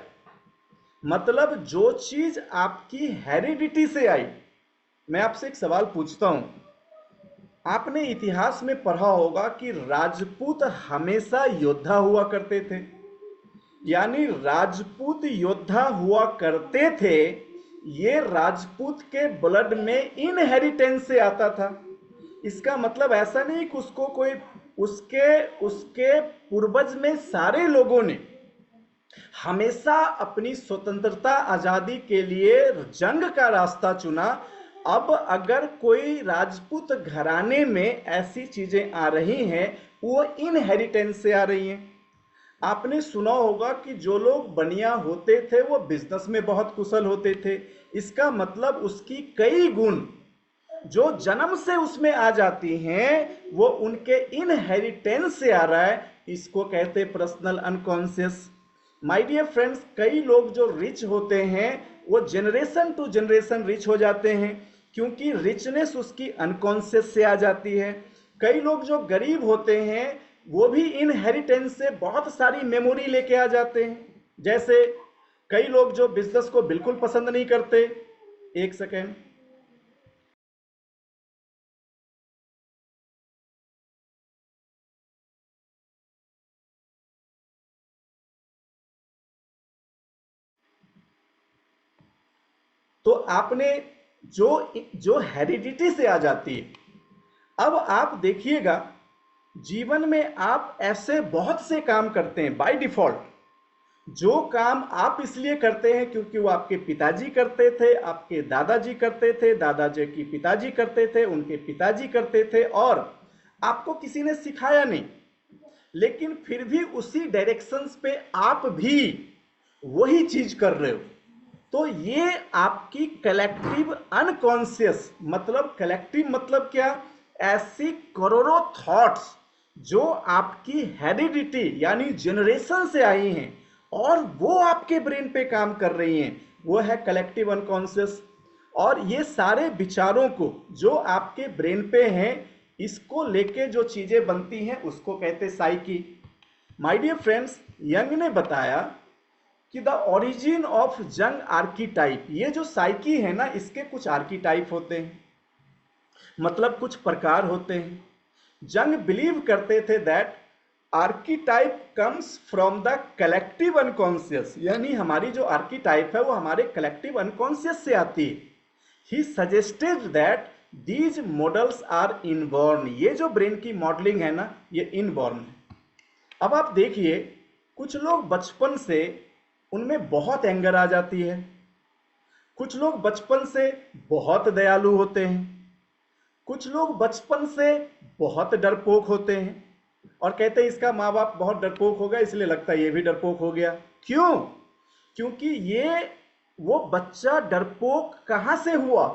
मतलब जो चीज आपकी heredity से आई। मैं आपसे एक सवाल पूछता हूं, आपने इतिहास में पढ़ा होगा कि राजपूत हमेशा योद्धा हुआ करते थे, यानी राजपूत योद्धा हुआ करते थे। ये राजपूत के ब्लड में इनहेरिटेंस से आता था। इसका मतलब ऐसा नहीं कि उसको कोई उसके पूर्वज में सारे लोगों ने हमेशा अपनी स्वतंत्रता आजादी के लिए जंग का रास्ता चुना। अब अगर कोई राजपूत घराने में ऐसी चीजें आ रही हैं वो इनहेरिटेंस से आ रही हैं। आपने सुना होगा कि जो लोग बनिया होते थे वो बिजनेस में बहुत कुशल होते थे। इसका मतलब उसकी कई गुण जो जन्म से उसमें आ जाती हैं वो उनके इनहेरिटेंस से आ रहा है। इसको कहते हैं personal unconscious. My dear friends, कई लोग जो रिच होते हैं वो जनरेशन टू जनरेशन रिच हो जाते हैं क्योंकि रिचनेस उसकी अनकॉन्शियस से आ जाती है। कई लोग जो गरीब होते हैं वो भी इनहेरिटेंस से बहुत सारी मेमोरी लेके आ जाते हैं। जैसे कई लोग जो बिजनेस को बिल्कुल पसंद नहीं करते, एक सेकेंड, तो आपने जो जो हेरिडिटी से आ जाती है। अब आप देखिएगा जीवन में आप ऐसे बहुत से काम करते हैं बाय डिफॉल्ट, जो काम आप इसलिए करते हैं क्योंकि वो आपके पिताजी करते थे, आपके दादाजी करते थे, दादाजी की पिताजी करते थे, उनके पिताजी करते थे और आपको किसी ने सिखाया नहीं, लेकिन फिर भी उसी डायरेक्शंस पे आप भी वही चीज कर रहे हो। तो ये आपकी कलेक्टिव अनकॉन्शियस, मतलब कलेक्टिव मतलब क्या? ऐसी करोड़ों थॉट्स जो आपकी हेरिडिटी यानी जनरेशन से आई हैं और वो आपके ब्रेन पे काम कर रही हैं, वो है कलेक्टिव अनकॉन्शियस। और ये सारे विचारों को जो आपके ब्रेन पे हैं इसको लेके जो चीजें बनती हैं उसको कहते psyche. My dear friends, Jung ने बताया कि द ओरिजिन ऑफ जंग आर्कीटाइप, ये जो साइकी है ना इसके कुछ आर्कीटाइप होते हैं, मतलब कुछ प्रकार होते हैं। जंग बिलीव करते थे that archetype comes from the collective unconscious, यानी हमारी जो आर्कीटाइप है वो हमारे कलेक्टिव अनकॉन्शियस से आती है। He suggested that these models are inborn, ये जो ब्रेन की मॉडलिंग है ना ये इनबॉर्न है। अब आप देखिए, कुछ लोग बचपन से उनमें बहुत एंगर आ जाती है, कुछ लोग बचपन से बहुत दयालु होते हैं, कुछ लोग बचपन से बहुत डरपोक होते हैं और कहते हैं इसका माँ बाप बहुत डरपोक होगा इसलिए लगता है ये भी डरपोक हो गया। क्यों? क्योंकि ये वो बच्चा डरपोक कहां से हुआ?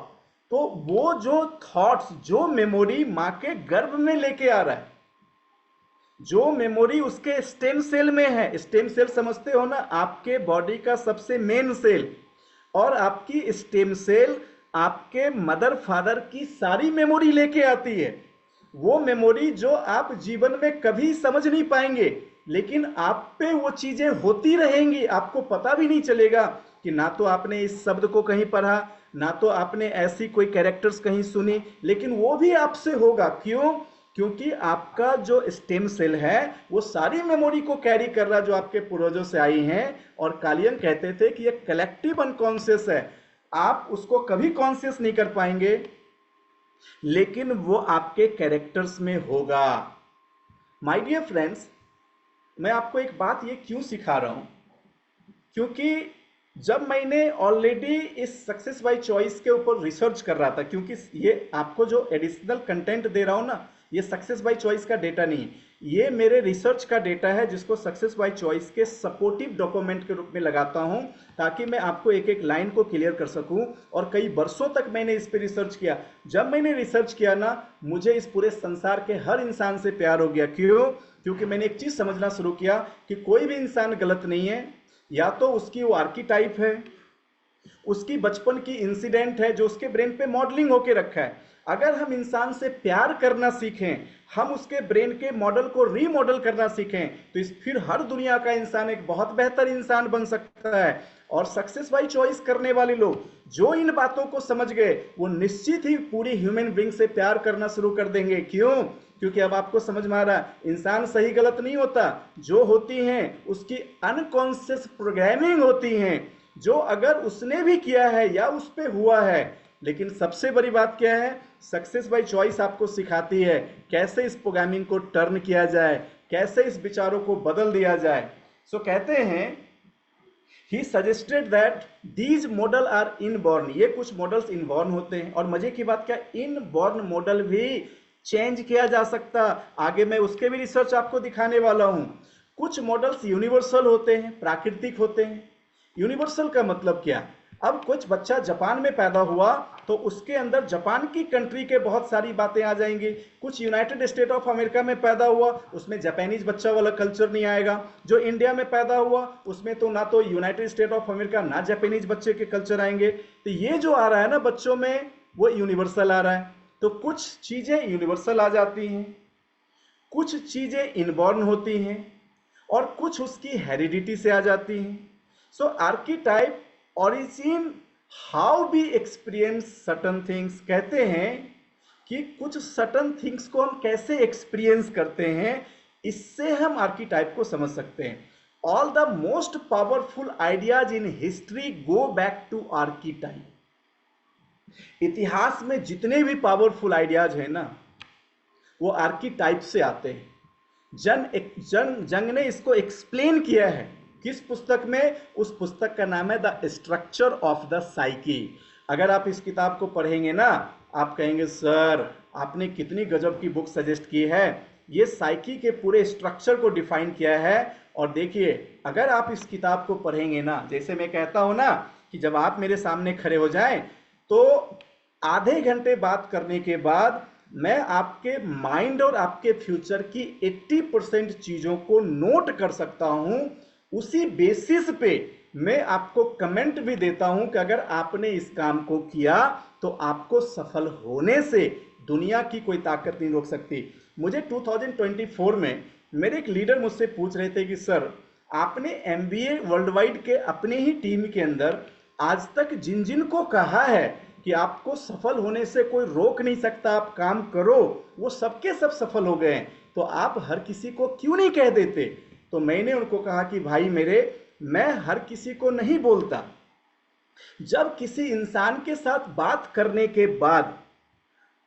तो वो जो थॉट्स, जो मेमोरी मां के गर्भ में लेके आ रहा है, जो मेमोरी उसके स्टेम सेल में है। स्टेम सेल समझते हो ना, आपके बॉडी का सबसे मेन सेल, और आपकी स्टेम सेल आपके मदर फादर की सारी मेमोरी लेके आती है। वो मेमोरी जो आप जीवन में कभी समझ नहीं पाएंगे, लेकिन आप पे वो चीजें होती रहेंगी, आपको पता भी नहीं चलेगा कि ना तो आपने इस शब्द को कहीं पढ़ा, ना तो आपने ऐसी कोई कैरेक्टर्स कहीं सुनी, लेकिन वो भी आपसे होगा। क्यों? क्योंकि आपका जो स्टेम सेल है वो सारी मेमोरी को कैरी कर रहा जो आपके पूर्वजों से आई हैं। और कालियन कहते थे कि ये कलेक्टिव अनकॉन्शियस है, आप उसको कभी कॉन्शियस नहीं कर पाएंगे, लेकिन वो आपके कैरेक्टर्स में होगा। माय डियर फ्रेंड्स, मैं आपको एक बात ये क्यों सिखा रहा हूं, क्योंकि जब मैंने ऑलरेडी इस सक्सेस बाय चॉइस के ऊपर रिसर्च कर रहा था, क्योंकि ये आपको जो एडिशनल कंटेंट दे रहा हूं ना, ये सक्सेस बाय चॉइस का डेटा नहीं है, ये मेरे रिसर्च का डेटा है जिसको सक्सेस बाय चॉइस के सपोर्टिव डॉक्यूमेंट के रूप में लगाता हूं, ताकि मैं आपको एक एक लाइन को क्लियर कर सकूं। और कई वर्षों तक मैंने इस पर रिसर्च किया। जब मैंने रिसर्च किया ना, मुझे इस पूरे संसार के हर इंसान से प्यार हो गया। क्यों? क्योंकि मैंने एक चीज समझना शुरू किया कि कोई भी इंसान गलत नहीं है, या तो उसकी वो आर्कीटाइप है, उसकी बचपन की इंसिडेंट है जो उसके ब्रेन पे मॉडलिंग होके रखा है। अगर हम इंसान से प्यार करना सीखें, हम उसके ब्रेन के मॉडल को रीमॉडल करना सीखें, तो इस फिर हर दुनिया का इंसान एक बहुत बेहतर इंसान बन सकता है। और सक्सेस बाय चॉइस करने वाले लोग जो इन बातों को समझ गए, वो निश्चित ही पूरी ह्यूमन बीइंग से प्यार करना शुरू कर देंगे। क्यों? क्योंकि अब आपको समझ में आ रहा है, इंसान सही गलत नहीं होता, जो होती हैं उसकी अनकॉन्शियस प्रोग्रामिंग होती हैं, जो अगर उसने भी किया है या उस पे हुआ है। लेकिन सबसे बड़ी बात क्या है? सक्सेस बाय चॉइस आपको सिखाती है कैसे इस प्रोग्रामिंग को टर्न किया जाए, कैसे इस विचारों को बदल दिया जाए। सो कहते हैं, he suggested that these model are inborn, ये कुछ मॉडल्स इनबॉर्न होते हैं। और मजे की बात क्या, इनबॉर्न मॉडल भी चेंज किया जा सकता। आगे मैं उसके भी रिसर्च आपको दिखाने वाला हूं। कुछ मॉडल्स यूनिवर्सल होते हैं, प्राकृतिक होते हैं। यूनिवर्सल का मतलब क्या? अब कुछ बच्चा जापान में पैदा हुआ तो उसके अंदर जापान की कंट्री के बहुत सारी बातें आ जाएंगी। कुछ यूनाइटेड स्टेट ऑफ अमेरिका में पैदा हुआ, उसमें जापानीज बच्चा वाला कल्चर नहीं आएगा। जो इंडिया में पैदा हुआ उसमें तो ना तो यूनाइटेड स्टेट ऑफ अमेरिका ना जापानीज बच्चे के कल्चर आएंगे। तो ये जो आ रहा है ना बच्चों में, वो यूनिवर्सल आ रहा है। तो कुछ चीजें यूनिवर्सल आ जाती हैं, कुछ चीजें इनबॉर्न होती हैं, और कुछ उसकी हेरिडिटी से आ जाती हैं। So archetype origin how we experience certain things, कहते हैं कि कुछ सर्टन थिंग्स को हम कैसे एक्सपीरियंस करते हैं, इससे हम आर्कीटाइप को समझ सकते हैं। All the most powerful ideas in history go back to archetype. इतिहास में जितने भी पावरफुल आइडियाज हैं ना, वो आर्कीटाइप से आते हैं। जंग ने इसको एक्सप्लेन किया है किस पुस्तक में? उस पुस्तक का नाम है the structure of the psyche. अगर आप इस किताब को पढ़ेंगे ना, आप कहेंगे सर आपने कितनी गजब की बुक सजेस्ट की है। ये साइकी के पूरे स्ट्रक्चर को डिफाइन किया है। और देखिए, अगर आप इस किताब को पढ़ेंगे ना, जैसे मैं कहता हूं ना कि जब आप मेरे सामने खड़े हो जाएं तो आधे घंटे बात करने के बाद मैं आपके माइंड और आपके फ्यूचर की 80% चीजों को नोट कर सकता हूं। उसी बेसिस पे मैं आपको कमेंट भी देता हूं कि अगर आपने इस काम को किया तो आपको सफल होने से दुनिया की कोई ताकत नहीं रोक सकती। मुझे 2024 में मेरे एक लीडर मुझसे पूछ रहे थे कि सर आपने एमबीए वर्ल्ड वाइड के अपने ही टीम के अंदर आज तक जिन जिन को कहा है कि आपको सफल होने से कोई रोक नहीं सकता, आप काम करो, वो सबके सब सफल हो गए हैं, तो आप हर किसी को क्यों नहीं कह देते? तो मैंने उनको कहा कि भाई मेरे, मैं हर किसी को नहीं बोलता। जब किसी इंसान के साथ बात करने के बाद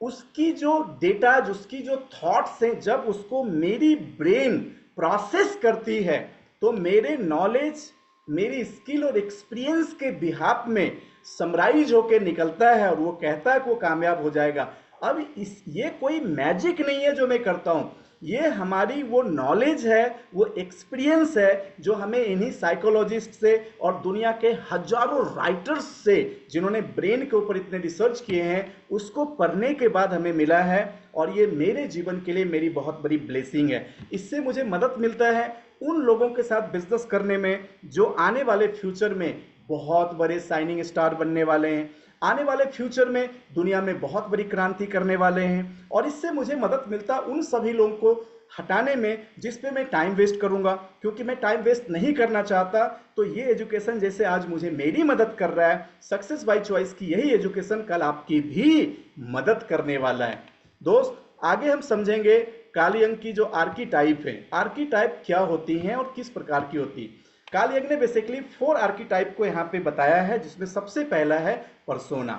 उसकी जो डेटा, उसकी जो थॉट्स हैं, जब उसको मेरी ब्रेन प्रोसेस करती है, तो मेरे नॉलेज, मेरी स्किल और एक्सपीरियंस के बिहाफ में समराइज होकर निकलता है और वो कहता है कि वो कामयाब हो जाएगा। अब ये कोई मैजिक नहीं है जो मैं करता हूं, ये हमारी वो नॉलेज है, वो एक्सपीरियंस है जो हमें इन्हीं साइकोलॉजिस्ट से और दुनिया के हजारों राइटर्स से, जिन्होंने ब्रेन के ऊपर इतने रिसर्च किए हैं, उसको पढ़ने के बाद हमें मिला है। और ये मेरे जीवन के लिए मेरी बहुत बड़ी ब्लेसिंग है। इससे मुझे मदद मिलता है उन लोगों के साथ बिजनेस करने में जो आने वाले फ्यूचर में बहुत बड़े साइनिंग स्टार बनने वाले हैं, आने वाले फ्यूचर में दुनिया में बहुत बड़ी क्रांति करने वाले हैं। और इससे मुझे मदद मिलता उन सभी लोगों को हटाने में जिस पे मैं टाइम वेस्ट करूंगा, क्योंकि मैं टाइम वेस्ट नहीं करना चाहता। तो ये एजुकेशन जैसे आज मुझे मेरी मदद कर रहा है, सक्सेस बाय चॉइस की यही एजुकेशन कल आपकी भी मदद करने वाला है। दोस्त, आगे हम समझेंगे काली अंक की जो आर्कीटाइप है, आर्कीटाइप क्या होती हैं और किस प्रकार की होती है। काली अंक ने बेसिकली 4 आर्कीटाइप को यहां पे बताया है, जिसमें सबसे पहला है पर्सोना।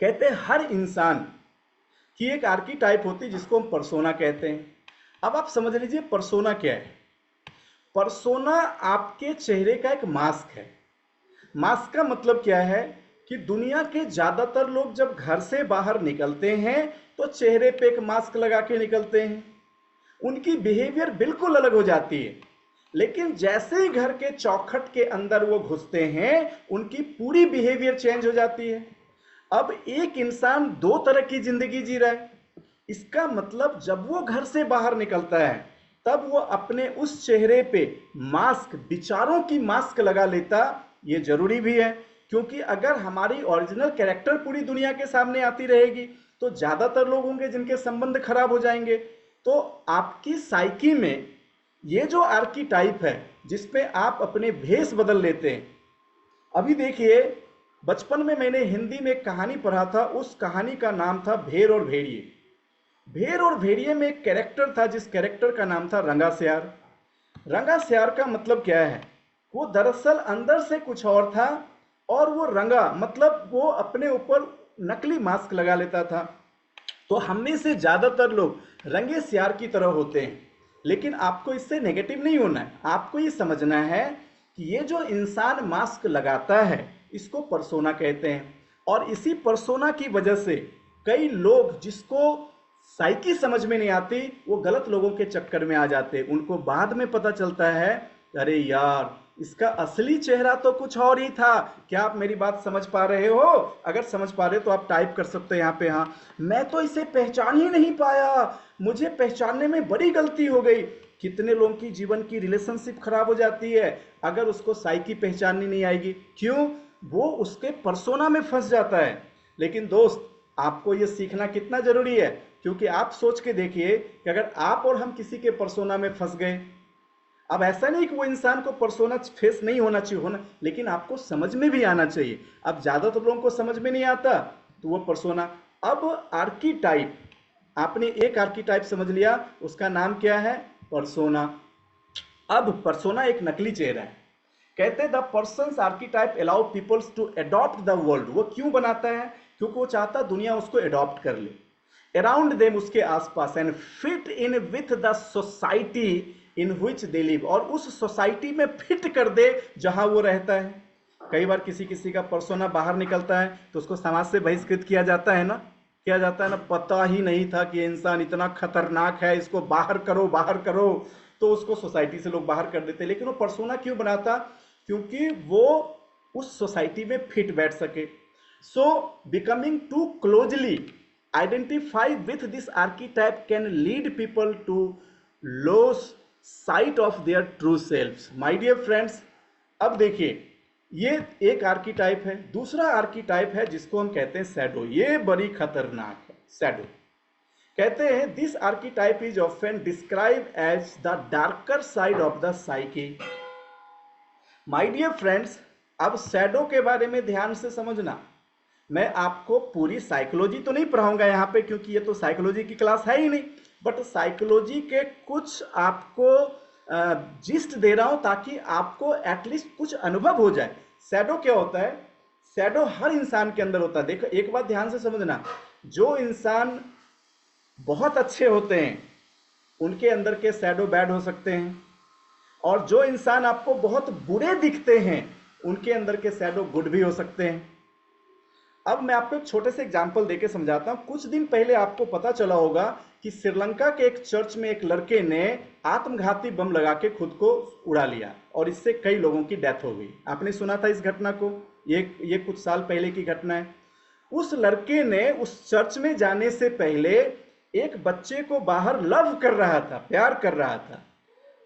कहते हैं हर इंसान की एक आर्कीटाइप होती है जिसको हम पर्सोना कहते हैं। अब आप समझ लीजिए पर्सोना क्या है। पर्सोना आपके चेहरे का एक मास्क है। मास्क का मतलब क्या है कि दुनिया के ज्यादातर लोग जब घर से बाहर निकलते हैं तो चेहरे पे एक मास्क लगा के निकलते हैं, उनकी बिहेवियर बिल्कुल अलग हो जाती है। लेकिन जैसे ही घर के चौखट के अंदर वो घुसते हैं, उनकी पूरी बिहेवियर चेंज हो जाती है। अब एक इंसान 2 तरह की जिंदगी जी रहा है। इसका मतलब जब वो घर से बाहर निकलता है तब वो अपने उस चेहरे पे मास्क, विचारों की मास्क लगा लेता। ये जरूरी भी है, क्योंकि अगर हमारी ओरिजिनल कैरेक्टर पूरी दुनिया के सामने आती रहेगी तो ज्यादातर लोग होंगे जिनके संबंध खराब हो जाएंगे। तो आपकी साइकी में ये जो आर्कीटाइप है जिसमें आप अपने भेष बदल लेते हैं। अभी देखिए, बचपन में मैंने हिंदी में एक कहानी पढ़ा था, उस कहानी का नाम था भेड़ और भेड़िए। भेड़ और भेड़िए में एक कैरेक्टर था जिस कैरेक्टर का नाम था रंगास्यार। रंगास्यार का मतलब क्या है? वो दरअसल अंदर से कुछ और था, और वो रंगा मतलब वो अपने ऊपर नकली मास्क लगा लेता था। तो हम में से ज्यादातर लोग रंगे सियार की तरह होते हैं। लेकिन आपको इससे नेगेटिव नहीं होना है, आपको ये समझना है कि ये जो इंसान मास्क लगाता है इसको पर्सोना कहते हैं। और इसी पर्सोना की वजह से कई लोग जिसको साइकी समझ में नहीं आती, वो गलत लोगों के चक्कर में आ जाते। उनको बाद में पता चलता है, अरे यार इसका असली चेहरा तो कुछ और ही था। क्या आप मेरी बात समझ पा रहे हो? अगर समझ पा रहे हो तो आप टाइप कर सकते हैं यहाँ पे, हाँ मैं तो इसे पहचान ही नहीं पाया, मुझे पहचानने में बड़ी गलती हो गई। कितने लोगों की जीवन की रिलेशनशिप खराब हो जाती है अगर उसको साइकी पहचाननी नहीं आएगी। क्यों? वो उसके पर्सोना में फंस जाता है। लेकिन दोस्त, आपको ये सीखना कितना जरूरी है, क्योंकि आप सोच के देखिए कि अगर आप और हम किसी के पर्सोना में फंस गए, अब ऐसा नहीं कि वो इंसान को पर्सोना फेस नहीं होना चाहिए, होना, लेकिन आपको समझ में भी आना चाहिए। अब ज्यादातर लोगों को समझ में नहीं आता तो वो पर्सोना। अब आर्कीटाइप, आपने एक आर्कीटाइप समझ लिया, उसका नाम क्या है? पर्सोना। अब पर्सोना एक नकली चेहरा है। कहते हैं the persons archetype allow peoples to adopt the world. वो क्यों बनाता है? क्योंकि वो चाहता दुनिया उसको अडॉप्ट कर ले, अराउंड देम, उसके आसपास, and fit in with the society in which they live, और उस सोसाइटी में फिट कर दे जहां वो रहता है। कई बार किसी किसी का पर्सोना बाहर निकलता है तो उसको समाज से बहिष्कृत किया जाता है ना, किया जाता है ना, पता ही नहीं था कि इंसान इतना खतरनाक है, इसको बाहर करो बाहर करो, तो उसको सोसाइटी से लोग बाहर कर देते। लेकिन वो पर्सोना क्यों बनाता? क्योंकि वो उस सोसाइटी में फिट बैठ सके। So becoming too closely identify with this archetype can lead people to lose sight of their true selves. My dear friends, अब देखिए, ये एक आर्कीटाइप है। दूसरा आर्कीटाइप है जिसको हम कहते हैं शैडो। ये बड़ी खतरनाक है। शैडो कहते हैं this archetype is often describe as the darker side of the psyche. My dear friends, अब शैडो के बारे में ध्यान से समझना। मैं आपको पूरी साइकोलॉजी तो नहीं पढ़ाऊंगा यहाँ पे, क्योंकि ये तो साइकोलॉजी की क्लास है ही नहीं, बट साइकोलॉजी के कुछ आपको जिस्ट दे रहा हूं ताकि आपको एटलीस्ट कुछ अनुभव हो जाए। शैडो क्या होता है? शैडो हर इंसान के अंदर होता है। देखो एक बात ध्यान से समझना, जो इंसान बहुत अच्छे होते हैं उनके अंदर के शैडो बैड हो सकते हैं, और जो इंसान आपको बहुत बुरे दिखते हैं उनके अंदर के शैडो गुड भी हो सकते हैं। अब मैं आपको एक छोटे से एग्जाम्पल देके समझाता हूं। कुछ दिन पहले आपको पता चला होगा कि श्रीलंका के एक चर्च में एक लड़के ने आत्मघाती बम लगा के खुद को उड़ा लिया और इससे कई लोगों की डेथ हो गई। आपने सुना था इस घटना को? ये कुछ साल पहले की घटना है। उस लड़के ने उस चर्च में जाने से पहले एक बच्चे को बाहर लव कर रहा था, प्यार कर रहा था।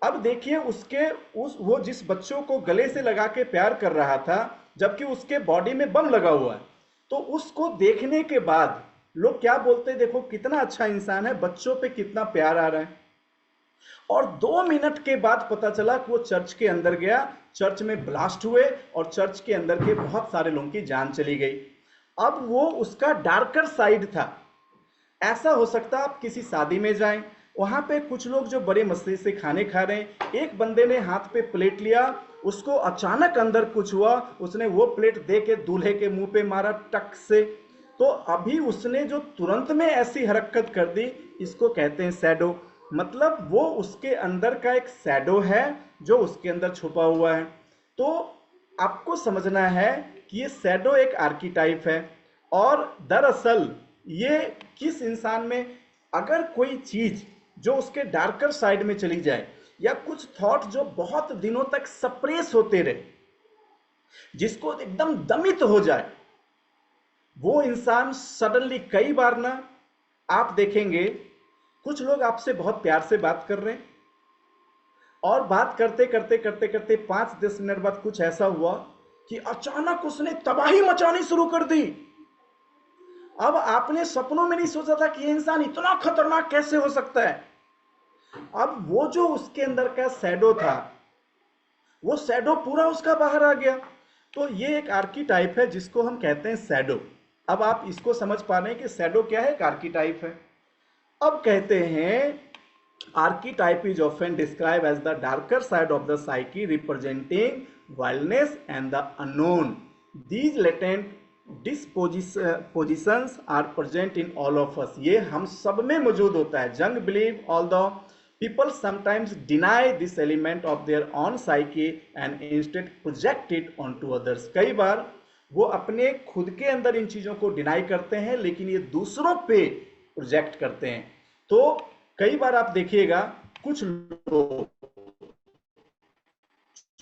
अब देखिए वो जिस बच्चों को गले से लगा के प्यार कर रहा था, जबकि उसके बॉडी में बम लगा हुआ है, तो उसको देखने के बाद लोग क्या बोलते हैं? देखो कितना अच्छा इंसान है, बच्चों पे कितना प्यार आ रहा है। और 2 मिनट के बाद पता चला कि वो चर्च के अंदर गया, चर्च में ब्लास्ट हुए और चर्च के अंदर के बहुत सारे लोगों की जान चली गई। अब वो उसका डार्कर साइड था। ऐसा हो सकता है आप किसी शादी में जाएं, वहां पे कुछ लोग जो बड़े मसले से खाने खा रहे हैं, एक बंदे ने हाथ पे प्लेट लिया, उसको अचानक अंदर कुछ हुआ, उसने वो प्लेट दे के दूल्हे के मुंह पे मारा टक से, तो अभी उसने जो तुरंत में ऐसी हरकत कर दी, इसको कहते हैं शैडो। मतलब वो उसके अंदर का एक शैडो है जो उसके अंदर छुपा हुआ है। तो आपको समझना है कि ये शैडो एक आर्कीटाइप है, और दरअसल ये किस इंसान में, अगर कोई चीज जो उसके डार्कर साइड में चली जाए, या कुछ थॉट जो बहुत दिनों तक सप्रेस होते रहे, जिसको एकदम दमित हो जाए, वो इंसान सडनली कई बार ना, आप देखेंगे कुछ लोग आपसे बहुत प्यार से बात कर रहे हैं, और बात करते करते करते करते 5-10 मिनट बाद कुछ ऐसा हुआ कि अचानक उसने तबाही मचानी शुरू कर दी। अब आपने सपनों में नहीं सोचा था कि ये इंसान इतना खतरनाक कैसे हो सकता है। अब वो जो उसके अंदर का शैडो था, वो शैडो पूरा उसका बाहर आ गया। तो ये एक आर्कीटाइप है जिसको हम कहते हैं शैडो। अब आप इसको समझ पा रहे हैं कि शैडो क्या है? एक आर्कीटाइप है। अब कहते हैं archetype is often describe as the darker side of the psyche representing wildness and the unknown. These latent dispositions are present in all of us. ये हम सब में मौजूद होता है। Jung believe all the people sometimes deny this element of their own psyche and instead project it onto others। कई बार वो अपने खुद के अंदर इन चीजों को डिनाई करते हैं, लेकिन ये दूसरों पे प्रोजेक्ट करते हैं। तो कई बार आप देखिएगा कुछ लोग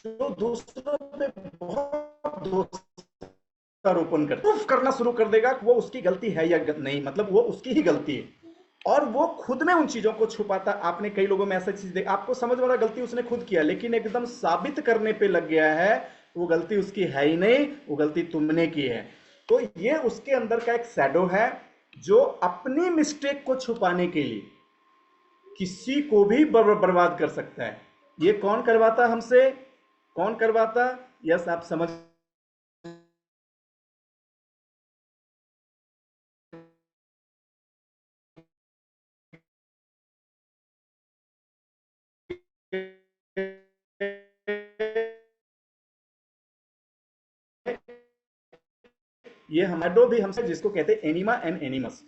जो दूसरों पे बहुत दोषारोपण करना शुरू कर देगा कि वो उसकी गलती है या नहीं, मतलब वो उसकी ही गलती है, और वो खुद में उन चीजों को छुपाता। आपने कई लोगों में ऐसा चीज देखा, आपको समझ वाला गलती उसने खुद किया, लेकिन एकदम साबित करने पे लग गया है वो गलती उसकी है ही नहीं, वो गलती तुमने की है। तो ये उसके अंदर का एक शैडो है जो अपनी मिस्टेक को छुपाने के लिए किसी को भी बर्बाद कर सकता है। ये कौन करवाता हमसे? कौन करवाता? यस, आप समझ ये हमाडो भी हमसे, जिसको कहते हैं एनिमा एंड एनिमस।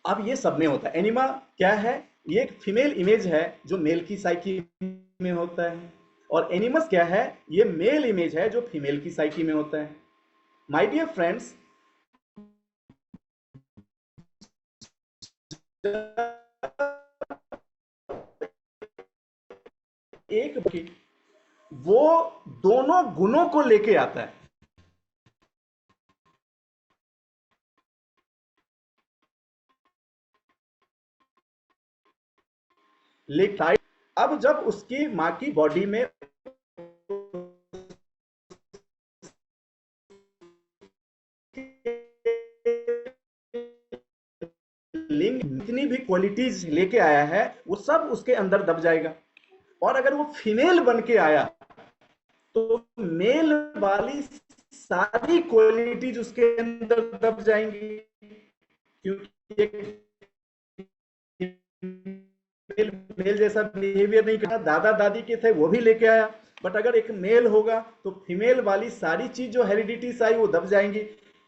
अब ये सब में होता है। एनिमा क्या है? ये एक फीमेल इमेज है जो मेल की साइकी में होता है, और एनिमस क्या है? ये मेल इमेज है जो फीमेल की साइकी में होता है। माय डियर फ्रेंड्स, एक वो दोनों गुणों को लेके आता है। लेकिन अब जब उसकी मां की बॉडी में लिंग जितनी भी क्वालिटीज लेके आया है वो सब उसके अंदर दब जाएगा। और अगर वो फीमेल बन के आया तो मेल वाली सारी क्वालिटीज उसके अंदर दब जाएंगी, क्योंकि एक मेल जैसा बिहेवियर नहीं करना, दादा दादी के थे वो भी लेके आया, बट अगर एक मेल होगा तो फीमेल वाली सारी चीज जो हेरिडिटीज आई वो दब जाएंगी,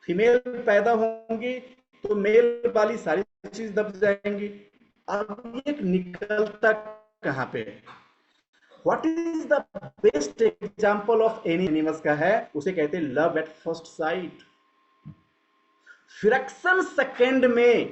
फीमेल पैदा होंगी तो मेल वाली सारी चीज दब जाएंगी। अब ये निकलता कहां पे? What is the best example of any animals का है, उसे कहते हैं love at first sight. Fraction second में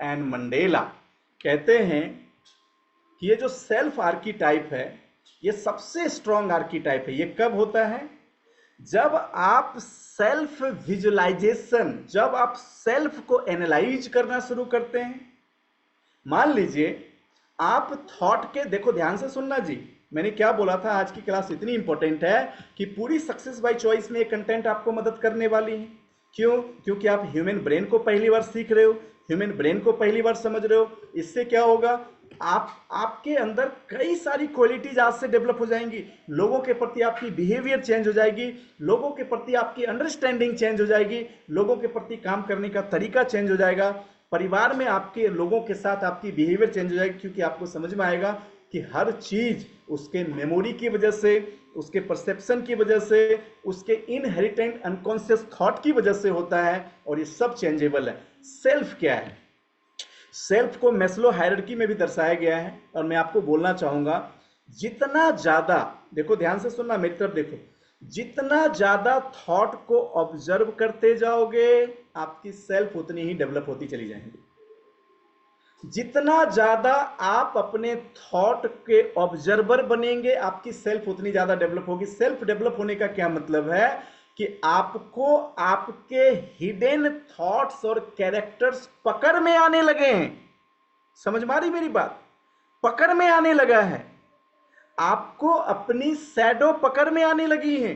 एंड मंडेला कहते हैं कि ये जो सेल्फ आर्कीटाइप है ये सबसे स्ट्रॉन्ग आर्कीटाइप है। ये कब होता है? जब आप सेल्फ विजुअलाइजेशन, जब आप सेल्फ को एनालाइज करना शुरू करते हैं। मान लीजिए आप थॉट के, देखो ध्यान से सुनना जी, मैंने क्या बोला था, आज की क्लास इतनी इंपॉर्टेंट है कि पूरी सक्सेस बाय चॉइस में ये कंटेंट आपको मदद करने वाली है। क्यों? क्योंकि आप ह्यूमन ब्रेन को पहली बार सीख रहे हो, ह्यूमन ब्रेन को पहली बार समझ रहे हो। इससे क्या होगा, आपके अंदर कई सारी क्वालिटीज आज से डेवलप हो जाएंगी। लोगों के प्रति आपकी बिहेवियर चेंज हो जाएगी, लोगों के प्रति आपकी अंडरस्टैंडिंग चेंज हो जाएगी, लोगों के प्रति काम करने का तरीका चेंज हो जाएगा, परिवार में आपके लोगों के साथ आपकी बिहेवियर चेंज हो जाएगी, क्योंकि आपको समझ में आएगा कि हर चीज उसके मेमोरी की वजह से, उसके परसेप्शन की वजह से, उसके इनहेरिटेंट अनकॉन्शियस थॉट की वजह से होता है, और ये सब चेंजेबल है। सेल्फ क्या है? सेल्फ को मैस्लो हायरार्की में भी दर्शाया गया है, और मैं आपको बोलना चाहूंगा, जितना ज्यादा, देखो ध्यान से सुनना, मेरी तरफ देखो, जितना ज्यादा थॉट को ऑब्जर्व करते जाओगे आपकी सेल्फ उतनी ही डेवलप होती चली जाएंगी। जितना ज्यादा आप अपने थॉट के ऑब्जर्वर बनेंगे आपकी सेल्फ उतनी ज्यादा डेवलप होगी। सेल्फ डेवलप होने का क्या मतलब है कि आपको आपके हिडन थॉट्स और कैरेक्टर्स पकड़ में आने लगे हैं। समझ में आ रही मेरी बात? पकड़ में आने लगा है, आपको अपनी शैडो पकड़ में आने लगी है।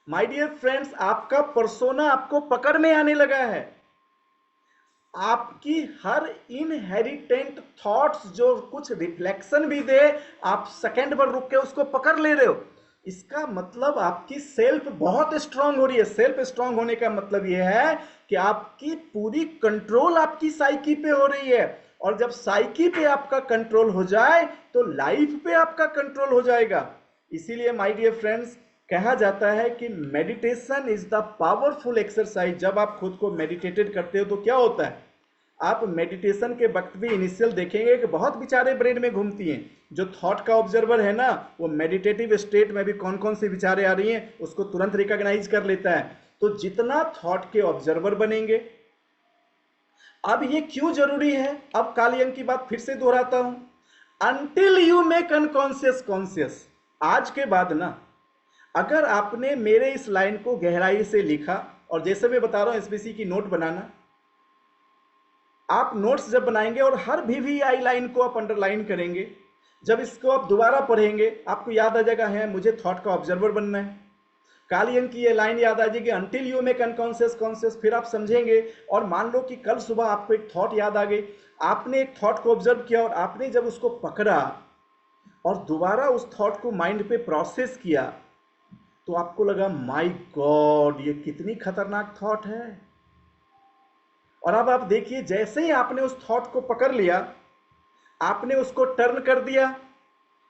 माय डियर फ्रेंड्स, आपका पर्सोना आपको पकड़ में आने लगा है। आपकी हर इनहेरिटेंट थॉट्स जो कुछ रिफ्लेक्शन भी दे, आप सेकंड पर रुक के उसको पकड़ ले रहे हो। इसका मतलब आपकी सेल्फ बहुत स्ट्रांग हो रही है। सेल्फ स्ट्रांग होने का मतलब यह है कि आपकी पूरी कंट्रोल आपकी साइकी पे हो रही है, और जब साइकी पे आपका कंट्रोल हो जाए तो लाइफ पे आपका कंट्रोल हो जाएगा। इसीलिए माय डियर फ्रेंड्स, कहा जाता है कि meditation is the powerful exercise. जब आप खुद को मेडिटेटेड करते हो तो क्या होता है, आप मेडिटेशन के वक्त भी इनिशियल देखेंगे कि बहुत विचारें ब्रेन में घूमती हैं। जो थॉट का ऑब्जर्वर है ना, वो मेडिटेटिव स्टेट में भी कौन कौन सी विचारें आ रही हैं उसको तुरंत रिकॉग्नाइज कर लेता है। तो जितना थॉट के ऑब्जर्वर बनेंगे, अब ये क्यों जरूरी है, अब काली अंक की बात फिर से दोहराता हूं, until you make unconscious conscious. आज के बाद ना, अगर आपने मेरे इस लाइन को गहराई से लिखा और जैसे मैं बता रहा हूं एसबीसी की नोट बनाना, आप नोट्स जब बनाएंगे और हर वीवीआई लाइन को आप अंडरलाइन करेंगे, जब इसको आप दोबारा पढ़ेंगे आपको याद आ जाएगा है मुझे थॉट का ऑब्जर्वर बनना है। कालियन की ये लाइन याद आ जाएगी, until you make unconscious conscious, फिर आप समझेंगे। और मान लो कि कल सुबह आपको एक थॉट याद आ गई, आपने एक थॉट को ऑब्जर्व किया और आपने जब उसको पकड़ा और दोबारा उस थॉट को माइंड पे प्रोसेस किया, तो आपको लगा माय गॉड ये कितनी खतरनाक थॉट है। और अब आप देखिए, जैसे ही आपने उस थॉट को पकड़ लिया, आपने उसको टर्न कर दिया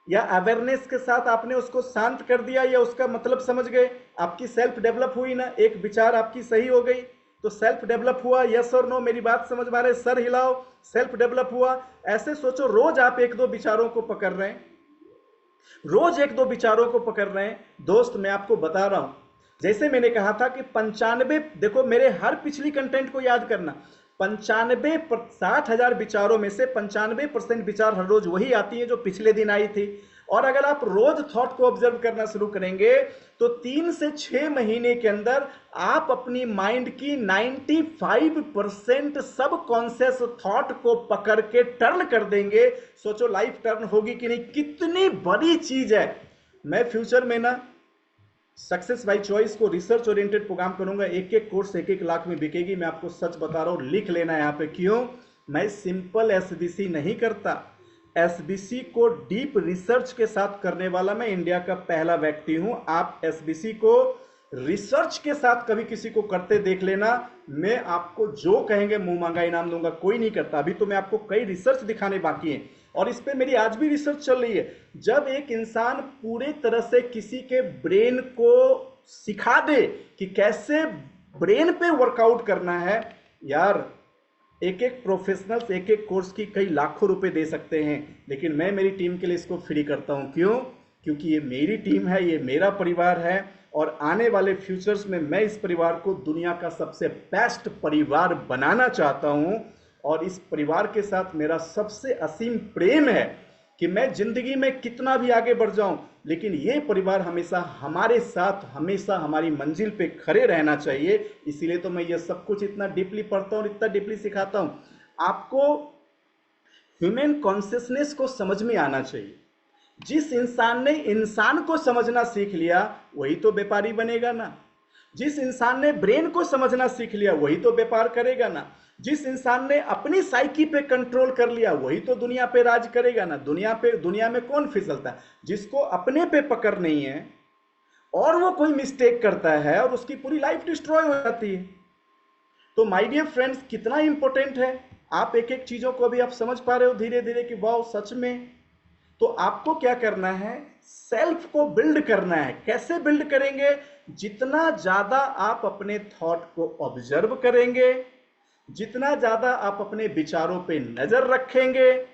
या अवेयरनेस के साथ आपने उसको शांत कर दिया या उसका मतलब समझ गए, आपकी सेल्फ डेवलप हुई ना, एक विचार आपकी सही हो गई तो सेल्फ डेवलप हुआ। यस और नो, मेरी बात समझ में आ रही है? सर हिलाओ, सेल्फ डेवलप हुआ। ऐसे सोचो, रोज आप एक दो विचारों को पकड़ रहे हैं, रोज एक दो विचारों को पकड़ रहे हैं। दोस्त मैं आपको बता रहा हूं, जैसे मैंने कहा था कि 95, देखो मेरे हर पिछली कंटेंट को याद करना, 95 60,000 विचारों में से 95% विचार हर रोज वही आती है जो पिछले दिन आई थी। और अगर आप रोज थॉट को ऑब्जर्व करना शुरू करेंगे तो 3 से 6 महीने के अंदर आप अपनी माइंड की 95% सब कॉन्शियस थॉट को पकड़ के टर्न कर देंगे। सोचो लाइफ टर्न होगी कि नहीं, कितनी बड़ी चीज है। मैं फ्यूचर में ना सक्सेस बाय चॉइस को रिसर्च ओरिएंटेड प्रोग्राम करूंगा, एक एक कोर्स 1-1 लाख में बिकेगी। मैं आपको सच बता रहा हूं, लिख लेना यहां पे। क्यों? मैं सिंपल एसबीसी नहीं करता, एसबीसी को डीप रिसर्च के साथ करने वाला मैं इंडिया का पहला व्यक्ति हूं। आप एसबीसी को रिसर्च के साथ कभी किसी को करते देख लेना, मैं आपको जो कहेंगे मुंह मांगा इनाम दूंगा। कोई नहीं करता, अभी तो मैं आपको कई रिसर्च दिखाने बाकी हैं और इस पे मेरी आज भी रिसर्च चल रही है। जब एक इंसान पूरे तरह से किसी के ब्रेन को सिखा दे कि कैसे ब्रेन पे वर्कआउट करना है, यार एक एक प्रोफेशनल्स एक एक कोर्स की कई लाखों रुपए दे सकते हैं, लेकिन मैं मेरी टीम के लिए इसको फ्री करता हूं। क्यों? क्योंकि ये मेरी टीम है, ये मेरा परिवार है और आने वाले फ्यूचर्स में मैं इस परिवार को दुनिया का सबसे बेस्ट परिवार बनाना चाहता हूं। और इस परिवार के साथ मेरा सबसे असीम प्रेम है कि मैं जिंदगी में कितना भी आगे बढ़ जाऊं, लेकिन ये परिवार हमेशा हमारे साथ, हमेशा हमारी मंजिल पे खड़े रहना चाहिए। इसीलिए तो मैं ये सब कुछ इतना डीपली पढ़ता हूं और इतना डीपली सिखाता हूं। आपको ह्यूमन कॉन्शियसनेस को समझ में आना चाहिए। जिस इंसान ने इंसान को समझना सीख लिया वही तो व्यापारी बनेगा ना। जिस इंसान ने ब्रेन को समझना सीख लिया वही तो व्यापार करेगा ना। जिस इंसान ने अपनी साइकी पे कंट्रोल कर लिया वही तो दुनिया पे राज करेगा ना। दुनिया में कौन फिसलता है? जिसको अपने पे पकड़ नहीं है और वो कोई मिस्टेक करता है और उसकी पूरी लाइफ डिस्ट्रॉय हो जाती है। तो माय डियर फ्रेंड्स, कितना इंपॉर्टेंट है, आप एक एक चीजों को अभी आप समझ पा रहे हो धीरे धीरे कि वाह सच में। तो आपको क्या करना है, सेल्फ को बिल्ड करना है। कैसे बिल्ड करेंगे? जितना ज्यादा आप अपने थॉट को ऑब्जर्व करेंगे, जितना ज्यादा आप अपने विचारों पे नजर रखेंगे,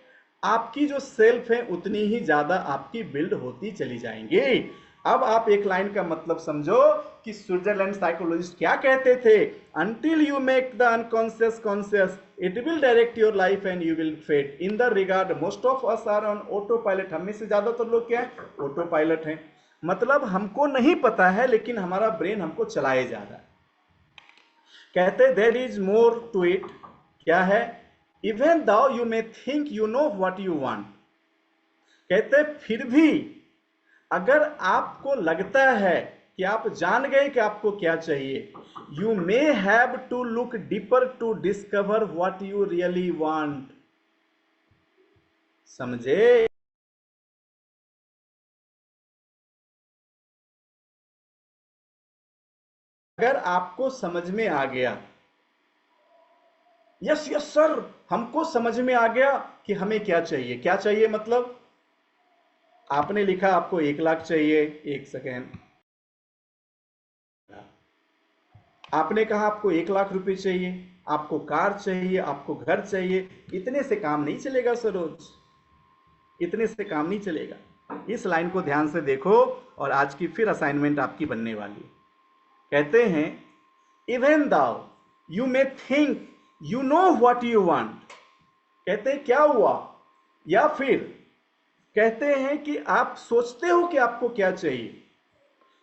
आपकी जो सेल्फ है उतनी ही ज्यादा आपकी बिल्ड होती चली जाएंगी। अब आप एक लाइन का मतलब समझो कि स्विट्जरलैंड साइकोलॉजिस्ट क्या कहते थे, until you make the unconscious conscious it will direct your life and you will fate in the regard most of us are on autopilot. हम में से ज्यादातर लोग क्या है? ऑटो पायलट हैं। मतलब हमको नहीं पता है लेकिन हमारा ब्रेन हमको चलाए जा रहा है। कहते there is more to it. क्या है? Even though you may think you know what you want. कहते फिर भी अगर आपको लगता है कि आप जान गए कि आपको क्या चाहिए, you may have to look deeper to discover what you really want. समझे? अगर आपको समझ में आ गया, यस यस सर हमको समझ में आ गया कि हमें क्या चाहिए। क्या चाहिए मतलब? आपने लिखा आपको 1 लाख चाहिए, एक सेकेंड, आपने कहा आपको 1 लाख रुपए चाहिए, आपको कार चाहिए, आपको घर चाहिए। इतने से काम नहीं चलेगा सरोज, इतने से काम नहीं चलेगा। इस लाइन को ध्यान से देखो और आज की फिर असाइनमेंट आपकी बनने वाली। कहते हैं even though you may think you know what you want. कहते हैं क्या हुआ, या फिर कहते हैं कि आप सोचते हो कि आपको क्या चाहिए,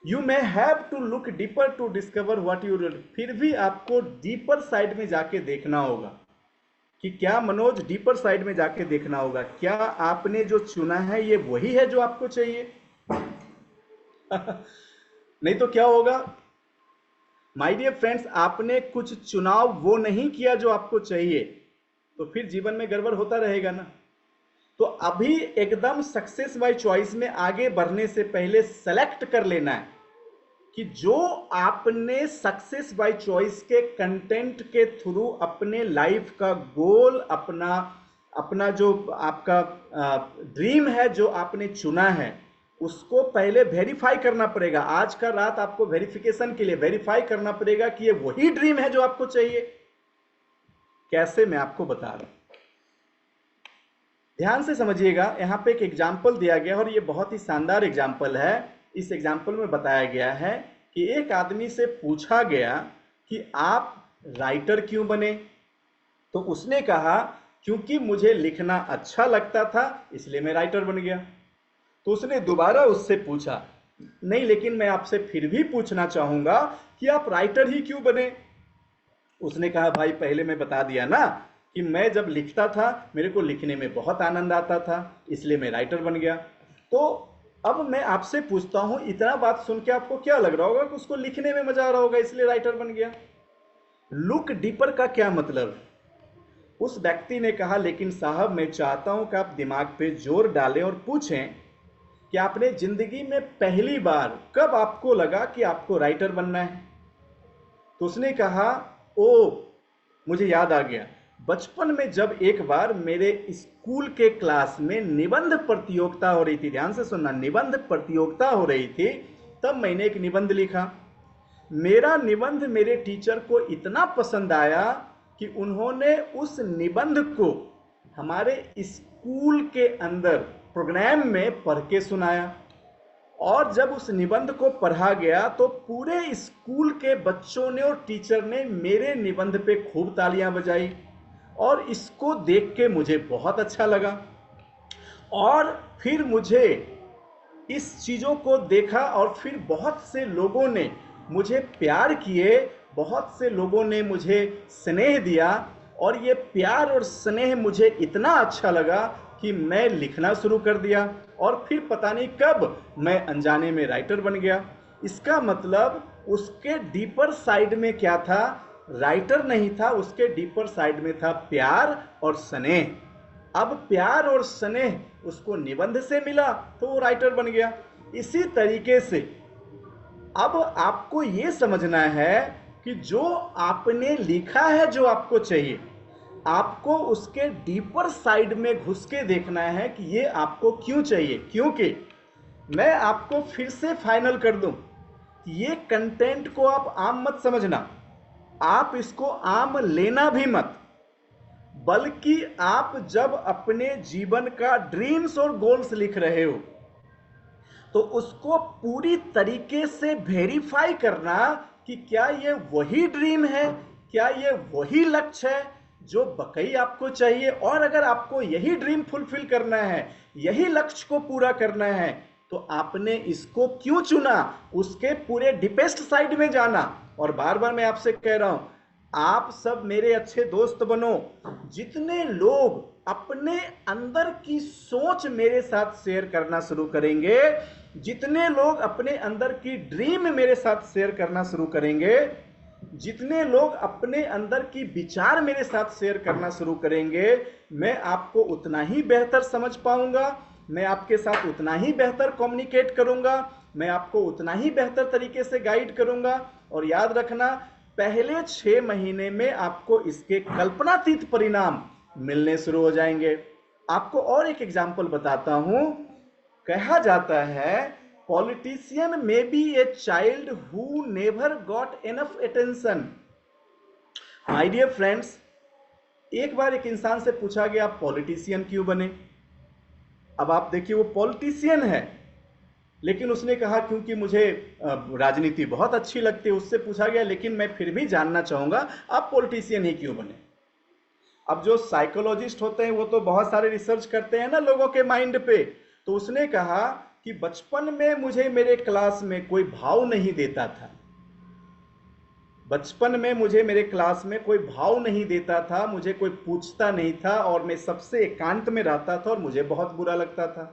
you may have to look deeper to discover what you, फिर भी आपको डीपर साइड में जाके देखना होगा कि क्या मनोज, डीपर साइड में जाके देखना होगा क्या आपने जो चुना है ये वही है जो आपको चाहिए। नहीं तो क्या होगा माय डियर फ्रेंड्स, आपने कुछ चुनाव वो नहीं किया जो आपको चाहिए, तो फिर जीवन में गड़बड़ होता रहेगा ना। तो अभी एकदम सक्सेस बाय चॉइस में आगे बढ़ने से पहले सेलेक्ट कर लेना है कि जो आपने सक्सेस बाय चॉइस के कंटेंट के थ्रू अपने लाइफ का गोल, अपना अपना जो आपका ड्रीम है जो आपने चुना है, उसको पहले वेरीफाई करना पड़ेगा। आज का रात आपको वेरिफिकेशन के लिए वेरीफाई करना पड़ेगा कि ये वही ड्रीम है जो आपको चाहिए। कैसे, मैं आपको बता रहा हूं, ध्यान से समझिएगा। यहां पे एक एग्जाम्पल दिया गया और ये बहुत ही शानदार एग्जाम्पल है। इस एग्जाम्पल में बताया गया है कि एक आदमी से पूछा गया कि आप राइटर क्यों बने, तो उसने कहा क्योंकि मुझे लिखना अच्छा लगता था इसलिए मैं राइटर बन गया। तो उसने दोबारा उससे पूछा, नहीं लेकिन मैं आपसे फिर भी पूछना चाहूंगा कि आप राइटर ही क्यों बने। उसने कहा भाई पहले मैं बता दिया ना कि मैं जब लिखता था मेरे को लिखने में बहुत आनंद आता था इसलिए मैं राइटर बन गया। तो अब मैं आपसे पूछता हूं, इतना बात सुन के आपको क्या लग रहा होगा कि उसको लिखने में मजा आ रहा होगा इसलिए राइटर बन गया। लुक डीपर का क्या मतलब। उस व्यक्ति ने कहा लेकिन साहब मैं चाहता हूं कि आप दिमाग पे जोर डालें और पूछें कि आपने जिंदगी में पहली बार कब आपको लगा कि आपको राइटर बनना है। तो उसने कहा ओ मुझे याद आ गया, बचपन में जब एक बार मेरे स्कूल के क्लास में निबंध प्रतियोगिता हो रही थी, ध्यान से सुनना, निबंध प्रतियोगिता हो रही थी, तब मैंने एक निबंध लिखा। मेरा निबंध मेरे टीचर को इतना पसंद आया कि उन्होंने उस निबंध को हमारे स्कूल के अंदर प्रोग्राम में पढ़ के सुनाया। और जब उस निबंध को पढ़ा गया तो पूरे स्कूल के बच्चों ने और टीचर ने मेरे निबंध पे खूब तालियां बजाई और इसको देख के मुझे बहुत अच्छा लगा। और फिर मुझे इस चीज़ों को देखा और फिर बहुत से लोगों ने मुझे प्यार किए, बहुत से लोगों ने मुझे स्नेह दिया और ये प्यार और स्नेह मुझे इतना अच्छा लगा कि मैं लिखना शुरू कर दिया और फिर पता नहीं कब मैं अनजाने में राइटर बन गया। इसका मतलब उसके डीपर साइड में क्या था, राइटर नहीं था, उसके डीपर साइड में था प्यार और स्नेह। अब प्यार और स्नेह उसको निबंध से मिला तो वो राइटर बन गया। इसी तरीके से अब आपको ये समझना है कि जो आपने लिखा है जो आपको चाहिए, आपको उसके डीपर साइड में घुस के देखना है कि ये आपको क्यों चाहिए। क्योंकि मैं आपको फिर से फाइनल कर दूं, ये कंटेंट को आप आम मत समझना, आप इसको आम लेना भी मत, बल्कि आप जब अपने जीवन का ड्रीम्स और गोल्स लिख रहे हो तो उसको पूरी तरीके से वेरीफाई करना कि क्या ये वही ड्रीम है, क्या ये वही लक्ष्य है जो बकई आपको चाहिए। और अगर आपको यही ड्रीम फुलफिल करना है, यही लक्ष्य को पूरा करना है, तो आपने इसको क्यों चुना, उसके पूरे डीपेस्ट साइड में जाना। और बार बार मैं आपसे कह रहा हूं, आप सब मेरे अच्छे दोस्त बनो। जितने लोग अपने अंदर की सोच मेरे साथ शेयर करना शुरू करेंगे, जितने लोग अपने अंदर की ड्रीम मेरे साथ शेयर करना शुरू करेंगे, जितने लोग अपने अंदर की विचार मेरे साथ शेयर करना शुरू करेंगे, मैं आपको उतना ही बेहतर समझ पाऊंगा, मैं आपके साथ उतना ही बेहतर कम्युनिकेट करूंगा, मैं आपको उतना ही बेहतर तरीके से गाइड करूंगा। और याद रखना, पहले 6 महीने में आपको इसके कल्पनातीत परिणाम मिलने शुरू हो जाएंगे। आपको और एक एग्जाम्पल बताता हूं। कहा जाता है politician may be a child who never got enough attention. My dear friends, एक बार एक इंसान से पूछा गया आप पॉलिटिशियन क्यों बने। अब आप देखिए वो पॉलिटिशियन है, लेकिन उसने कहा क्योंकि मुझे राजनीति बहुत अच्छी लगती है। उससे पूछा गया लेकिन मैं फिर भी जानना चाहूंगा आप पॉलिटिशियन ही क्यों बने। अब जो साइकोलॉजिस्ट होते हैं वो तो बहुत सारे रिसर्च करते हैं ना लोगों के माइंड पे। तो उसने कहा कि बचपन में मुझे मेरे क्लास में कोई भाव नहीं देता था। बचपन में मुझे मेरे क्लास में कोई भाव नहीं देता था, मुझे कोई पूछता नहीं था और मैं सबसे एकांत में रहता था और मुझे बहुत बुरा लगता था।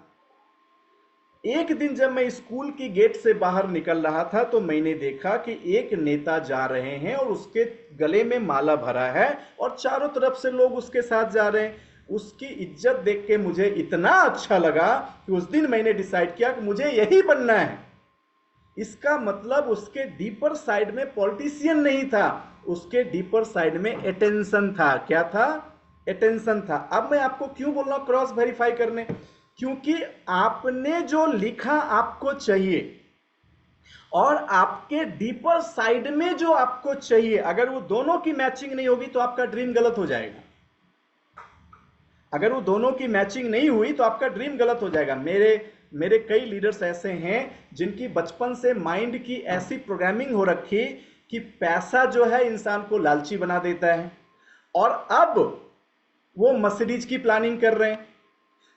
एक दिन जब मैं स्कूल की गेट से बाहर निकल रहा था तो मैंने देखा कि एक नेता जा रहे हैं और उसके गले में माला भरा है और चारों तरफ से लोग उसके साथ जा रहे हैं। उसकी इज्जत देख के मुझे इतना अच्छा लगा कि उस दिन मैंने डिसाइड किया कि मुझे यही बनना है। इसका मतलब उसके डीपर साइड में पॉलिटिशियन नहीं था, उसके डीपर साइड में अटेंशन था। क्या था? अटेंशन था। अब मैं आपको क्यों बोल रहा हूं क्रॉस वेरीफाई करने? क्योंकि आपने जो लिखा आपको चाहिए और आपके डीपर साइड में जो आपको चाहिए, अगर वो दोनों की मैचिंग नहीं होगी तो आपका ड्रीम गलत हो जाएगा। अगर वो दोनों की मैचिंग नहीं हुई तो आपका ड्रीम गलत हो जाएगा। मेरे कई लीडर्स ऐसे हैं जिनकी बचपन से माइंड की ऐसी प्रोग्रामिंग हो रखी कि पैसा जो है इंसान को लालची बना देता है, और अब वो मर्सिडीज की प्लानिंग कर रहे हैं।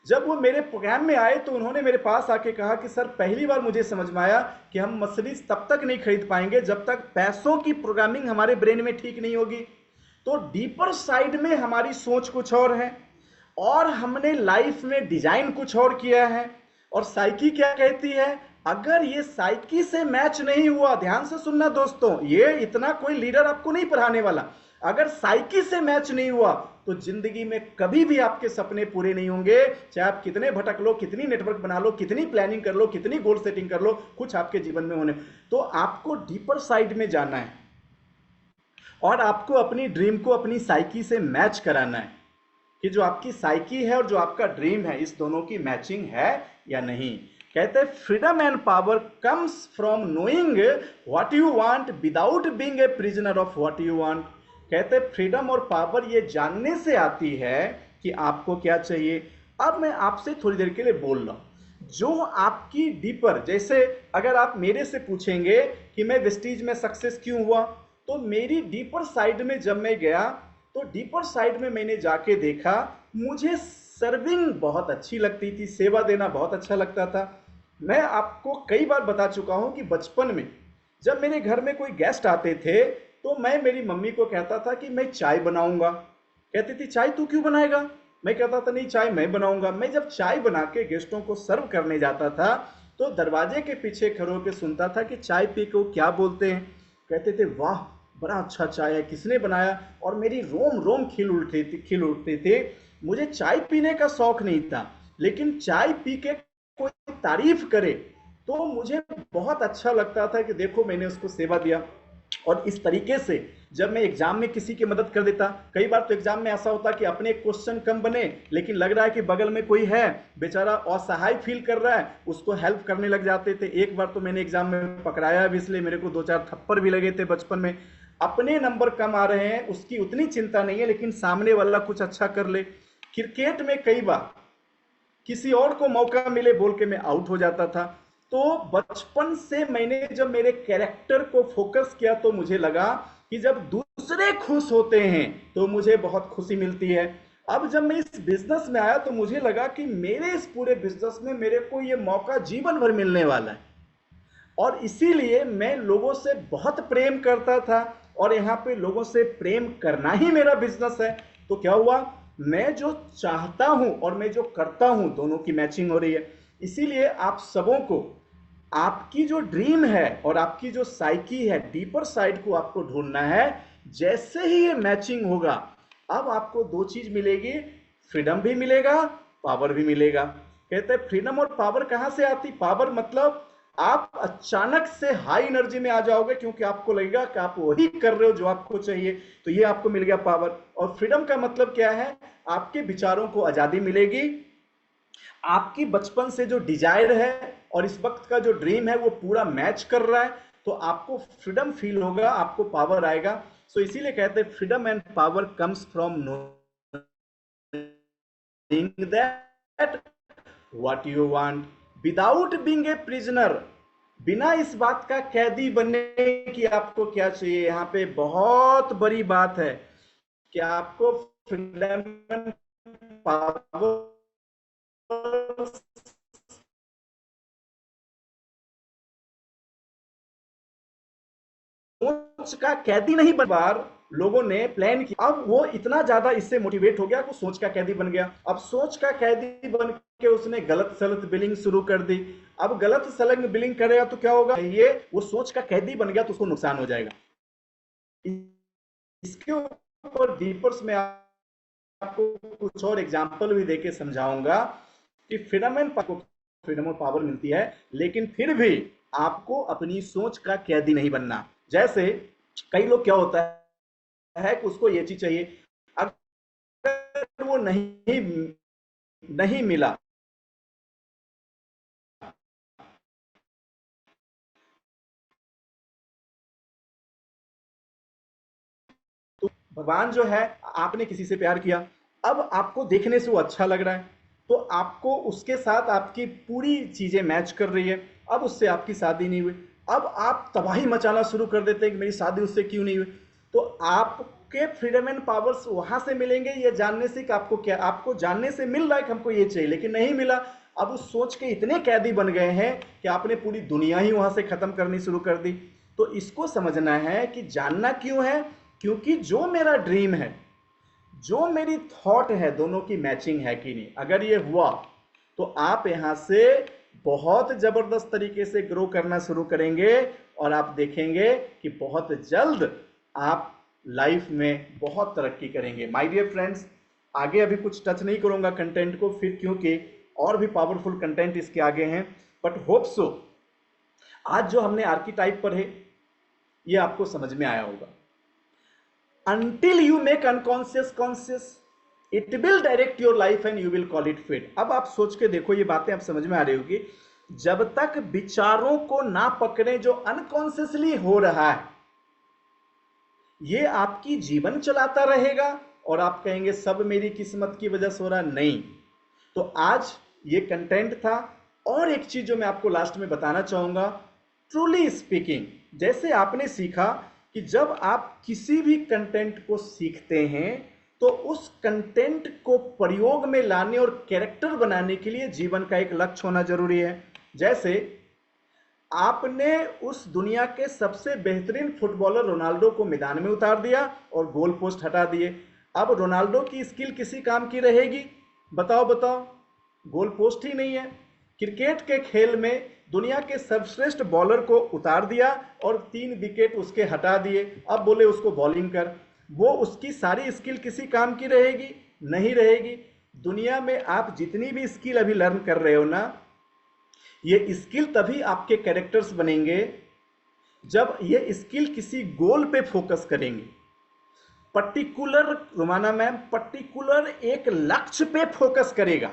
जब वो मेरे प्रोग्राम में आए तो उन्होंने मेरे पास आके कहा कि सर, पहली बार मुझे समझ में आया कि हम मर्सिडीज तब तक नहीं खरीद पाएंगे जब तक पैसों की प्रोग्रामिंग हमारे ब्रेन में ठीक नहीं होगी। तो डीपर साइड में हमारी सोच कुछ और है और हमने लाइफ में डिजाइन कुछ और किया है। और साइकी क्या कहती है? अगर ये साइकी से मैच नहीं हुआ, ध्यान से सुनना दोस्तों, ये इतना कोई लीडर आपको नहीं पढ़ाने वाला। अगर साइकी से मैच नहीं हुआ तो जिंदगी में कभी भी आपके सपने पूरे नहीं होंगे। चाहे आप कितने भटक लो, कितनी नेटवर्क बना लो, कितनी प्लानिंग कर लो, कितनी गोल सेटिंग कर लो, कुछ आपके जीवन में होने। तो आपको डीपर साइड में जाना है और आपको अपनी ड्रीम को अपनी साइकी से मैच कराना है कि जो आपकी साइकी है और जो आपका ड्रीम है, इस दोनों की मैचिंग है या नहीं। कहते हैं freedom and power comes from knowing what you want without being a prisoner of what you want. कहते हैं फ्रीडम और पावर ये जानने से आती है कि आपको क्या चाहिए। अब मैं आपसे थोड़ी देर के लिए बोल रहा हूं, जो आपकी डीपर, जैसे अगर आप मेरे से पूछेंगे कि मैं वेस्टीज में सक्सेस क्यों हुआ, तो मेरी डीपर साइड में जब मैं गया तो डीपर साइड में मैंने जाके देखा, मुझे सर्विंग बहुत अच्छी लगती थी, सेवा देना बहुत अच्छा लगता था। मैं आपको कई बार बता चुका हूं कि बचपन में जब मेरे घर में कोई गेस्ट आते थे तो मैं मेरी मम्मी को कहता था कि मैं चाय बनाऊंगा। कहती थी चाय तू क्यों बनाएगा? मैं कहता था नहीं, चाय मैं बनाऊंगा। मैं जब चाय बना के गेस्टों को सर्व करने जाता था तो दरवाजे के पीछे खड़े होकर सुनता था कि चाय पी को क्या बोलते हैं। कहते थे वाह, बड़ा अच्छा चाय है, किसने बनाया? और मेरी रोम रोम खिल उठते थे। मुझे चाय पीने का शौक नहीं था, लेकिन चाय पी के कोई तारीफ करे तो मुझे बहुत अच्छा लगता था कि देखो मैंने उसको सेवा दिया। और इस तरीके से जब मैं एग्जाम में किसी की मदद कर देता, कई बार तो एग्जाम में ऐसा होता कि अपने क्वेश्चन कम बने लेकिन लग रहा है कि बगल में कोई है, बेचारा असहाय फील कर रहा है, उसको हेल्प करने लग जाते थे। एक बार तो मैंने एग्जाम में पकड़ाया भी, इसलिए मेरे को 2-4 थप्पड़ भी लगे थे बचपन में। अपने नंबर कम आ रहे हैं उसकी उतनी चिंता नहीं है, लेकिन सामने वाला कुछ अच्छा कर ले। क्रिकेट में कई बार किसी और को मौका मिले बोल के मैं आउट हो जाता था। तो बचपन से मैंने जब मेरे कैरेक्टर को फोकस किया तो मुझे लगा कि जब दूसरे खुश होते हैं तो मुझे बहुत खुशी मिलती है। अब जब मैं इस बिजनेस में आया तो मुझे लगा कि मेरे इस पूरे बिजनेस में मेरे को ये मौका जीवन भर मिलने वाला है, और इसीलिए मैं लोगों से बहुत प्रेम करता था और यहाँ पे लोगों से प्रेम करना ही मेरा बिजनेस है। तो क्या हुआ, मैं जो चाहता हूं और मैं जो करता हूं दोनों की मैचिंग हो रही है। इसीलिए आप सबों को आपकी जो ड्रीम है और आपकी जो साइकी है, डीपर साइड को आपको ढूंढना है। जैसे ही ये मैचिंग होगा अब आपको दो चीज मिलेगी, फ्रीडम भी मिलेगा, पावर भी मिलेगा। कहते हैं फ्रीडम और पावर कहां से आती? पावर मतलब आप अचानक से हाई एनर्जी में आ जाओगे क्योंकि आपको लगेगा कि आप वही कर रहे हो जो आपको चाहिए, तो ये आपको मिल गया पावर। और फ्रीडम का मतलब क्या है? आपके विचारों को आजादी मिलेगी, आपकी बचपन से जो डिजायर है और इस वक्त का जो ड्रीम है वो पूरा मैच कर रहा है, तो आपको फ्रीडम फील होगा, आपको पावर आएगा। सो इसीलिए कहते हैं freedom and power comes from knowing that what you want without being a prisoner. बिना इस बात का कैदी बनने की आपको क्या चाहिए, यहाँ पे बहुत बड़ी बात है कि आपको फ्रीडम पावर का कैदी नहीं बन बार लोगों ने प्लान किया, अब वो इतना ज्यादा इससे मोटिवेट हो गया कि सोच का कैदी बन गया। अब सोच का कैदी बन के उसने गलत सलत बिलिंग शुरू कर दी। अब गलत सलत बिलिंग करेगा तो क्या होगा, ये वो सोच का कैदी बन गया तो उसको नुकसान हो जाएगा। इसके ऊपर डीपर्स में आपको कुछ और एग्जाम्पल भी देके समझाऊंगा कि फ्रीडम ऑफ पावर मिलती है, लेकिन फिर भी आपको अपनी सोच का कैदी नहीं बनना। जैसे कई लोग क्या होता है कि उसको ये चीज चाहिए, अगर वो नहीं मिला तो भगवान जो है, आपने किसी से प्यार किया, अब आपको देखने से वो अच्छा लग रहा है, तो आपको उसके साथ आपकी पूरी चीजें मैच कर रही है, अब उससे आपकी शादी नहीं हुई, अब आप तबाही मचाना शुरू कर देते हैं कि मेरी शादी उससे क्यों नहीं हुई। तो आपके फ्रीडम एंड पावर्स वहां से मिलेंगे ये जानने से कि आपको क्या, आपको जानने से मिल रहा है कि हमको ये चाहिए, लेकिन नहीं मिला। अब उस सोच के इतने कैदी बन गए हैं कि आपने पूरी दुनिया ही वहां से खत्म करनी शुरू कर दी। तो इसको समझना है कि जानना क्यों है, क्योंकि जो मेरा ड्रीम है, जो मेरी थॉट है, दोनों की मैचिंग है कि नहीं। अगर ये हुआ तो आप यहां से बहुत जबरदस्त तरीके से ग्रो करना शुरू करेंगे और आप देखेंगे कि बहुत जल्द आप लाइफ में बहुत तरक्की करेंगे। माय डियर फ्रेंड्स, आगे अभी कुछ टच नहीं करूंगा कंटेंट को फिर, क्योंकि और भी पावरफुल कंटेंट इसके आगे हैं, बट होप सो आज जो हमने आर्कीटाइप पढ़े ये आपको समझ में आया होगा। Until you make unconscious conscious, it will direct your life and you will call it fate। अब आप सोच के देखो, ये बातें आप समझ में आ रही होगी। जब तक विचारों को ना पकड़े जो अनकॉन्शियसली हो रहा है, ये आपकी जीवन चलाता रहेगा और आप कहेंगे सब मेरी किस्मत की वजह से हो रहा। नहीं। तो आज ये कंटेंट था। और एक चीज जो मैं आपको लास्ट में बताना चाहूंगा, ट्रूली स्पीकिंग, जैसे आपने सीखा कि जब आप किसी भी कंटेंट को सीखते हैं तो उस कंटेंट को प्रयोग में लाने और कैरेक्टर बनाने के लिए जीवन का एक लक्ष्य होना जरूरी है। जैसे आपने उस दुनिया के सबसे बेहतरीन फुटबॉलर रोनाल्डो को मैदान में उतार दिया और गोल पोस्ट हटा दिए। अब रोनाल्डो की स्किल किसी काम की रहेगी? बताओ बताओ, गोल पोस्ट ही नहीं है। क्रिकेट के खेल में दुनिया के सर्वश्रेष्ठ बॉलर को उतार दिया और 3 विकेट उसके हटा दिए, अब बोले उसको बॉलिंग कर, वो उसकी सारी स्किल किसी काम की रहेगी? नहीं रहेगी। दुनिया में आप जितनी भी स्किल अभी लर्न कर रहे हो ना, ये स्किल तभी आपके कैरेक्टर्स बनेंगे जब ये स्किल किसी गोल पे फोकस करेंगे। पर्टिकुलर, रोमाना मैम, पर्टिकुलर एक लक्ष्य पे फोकस करेगा।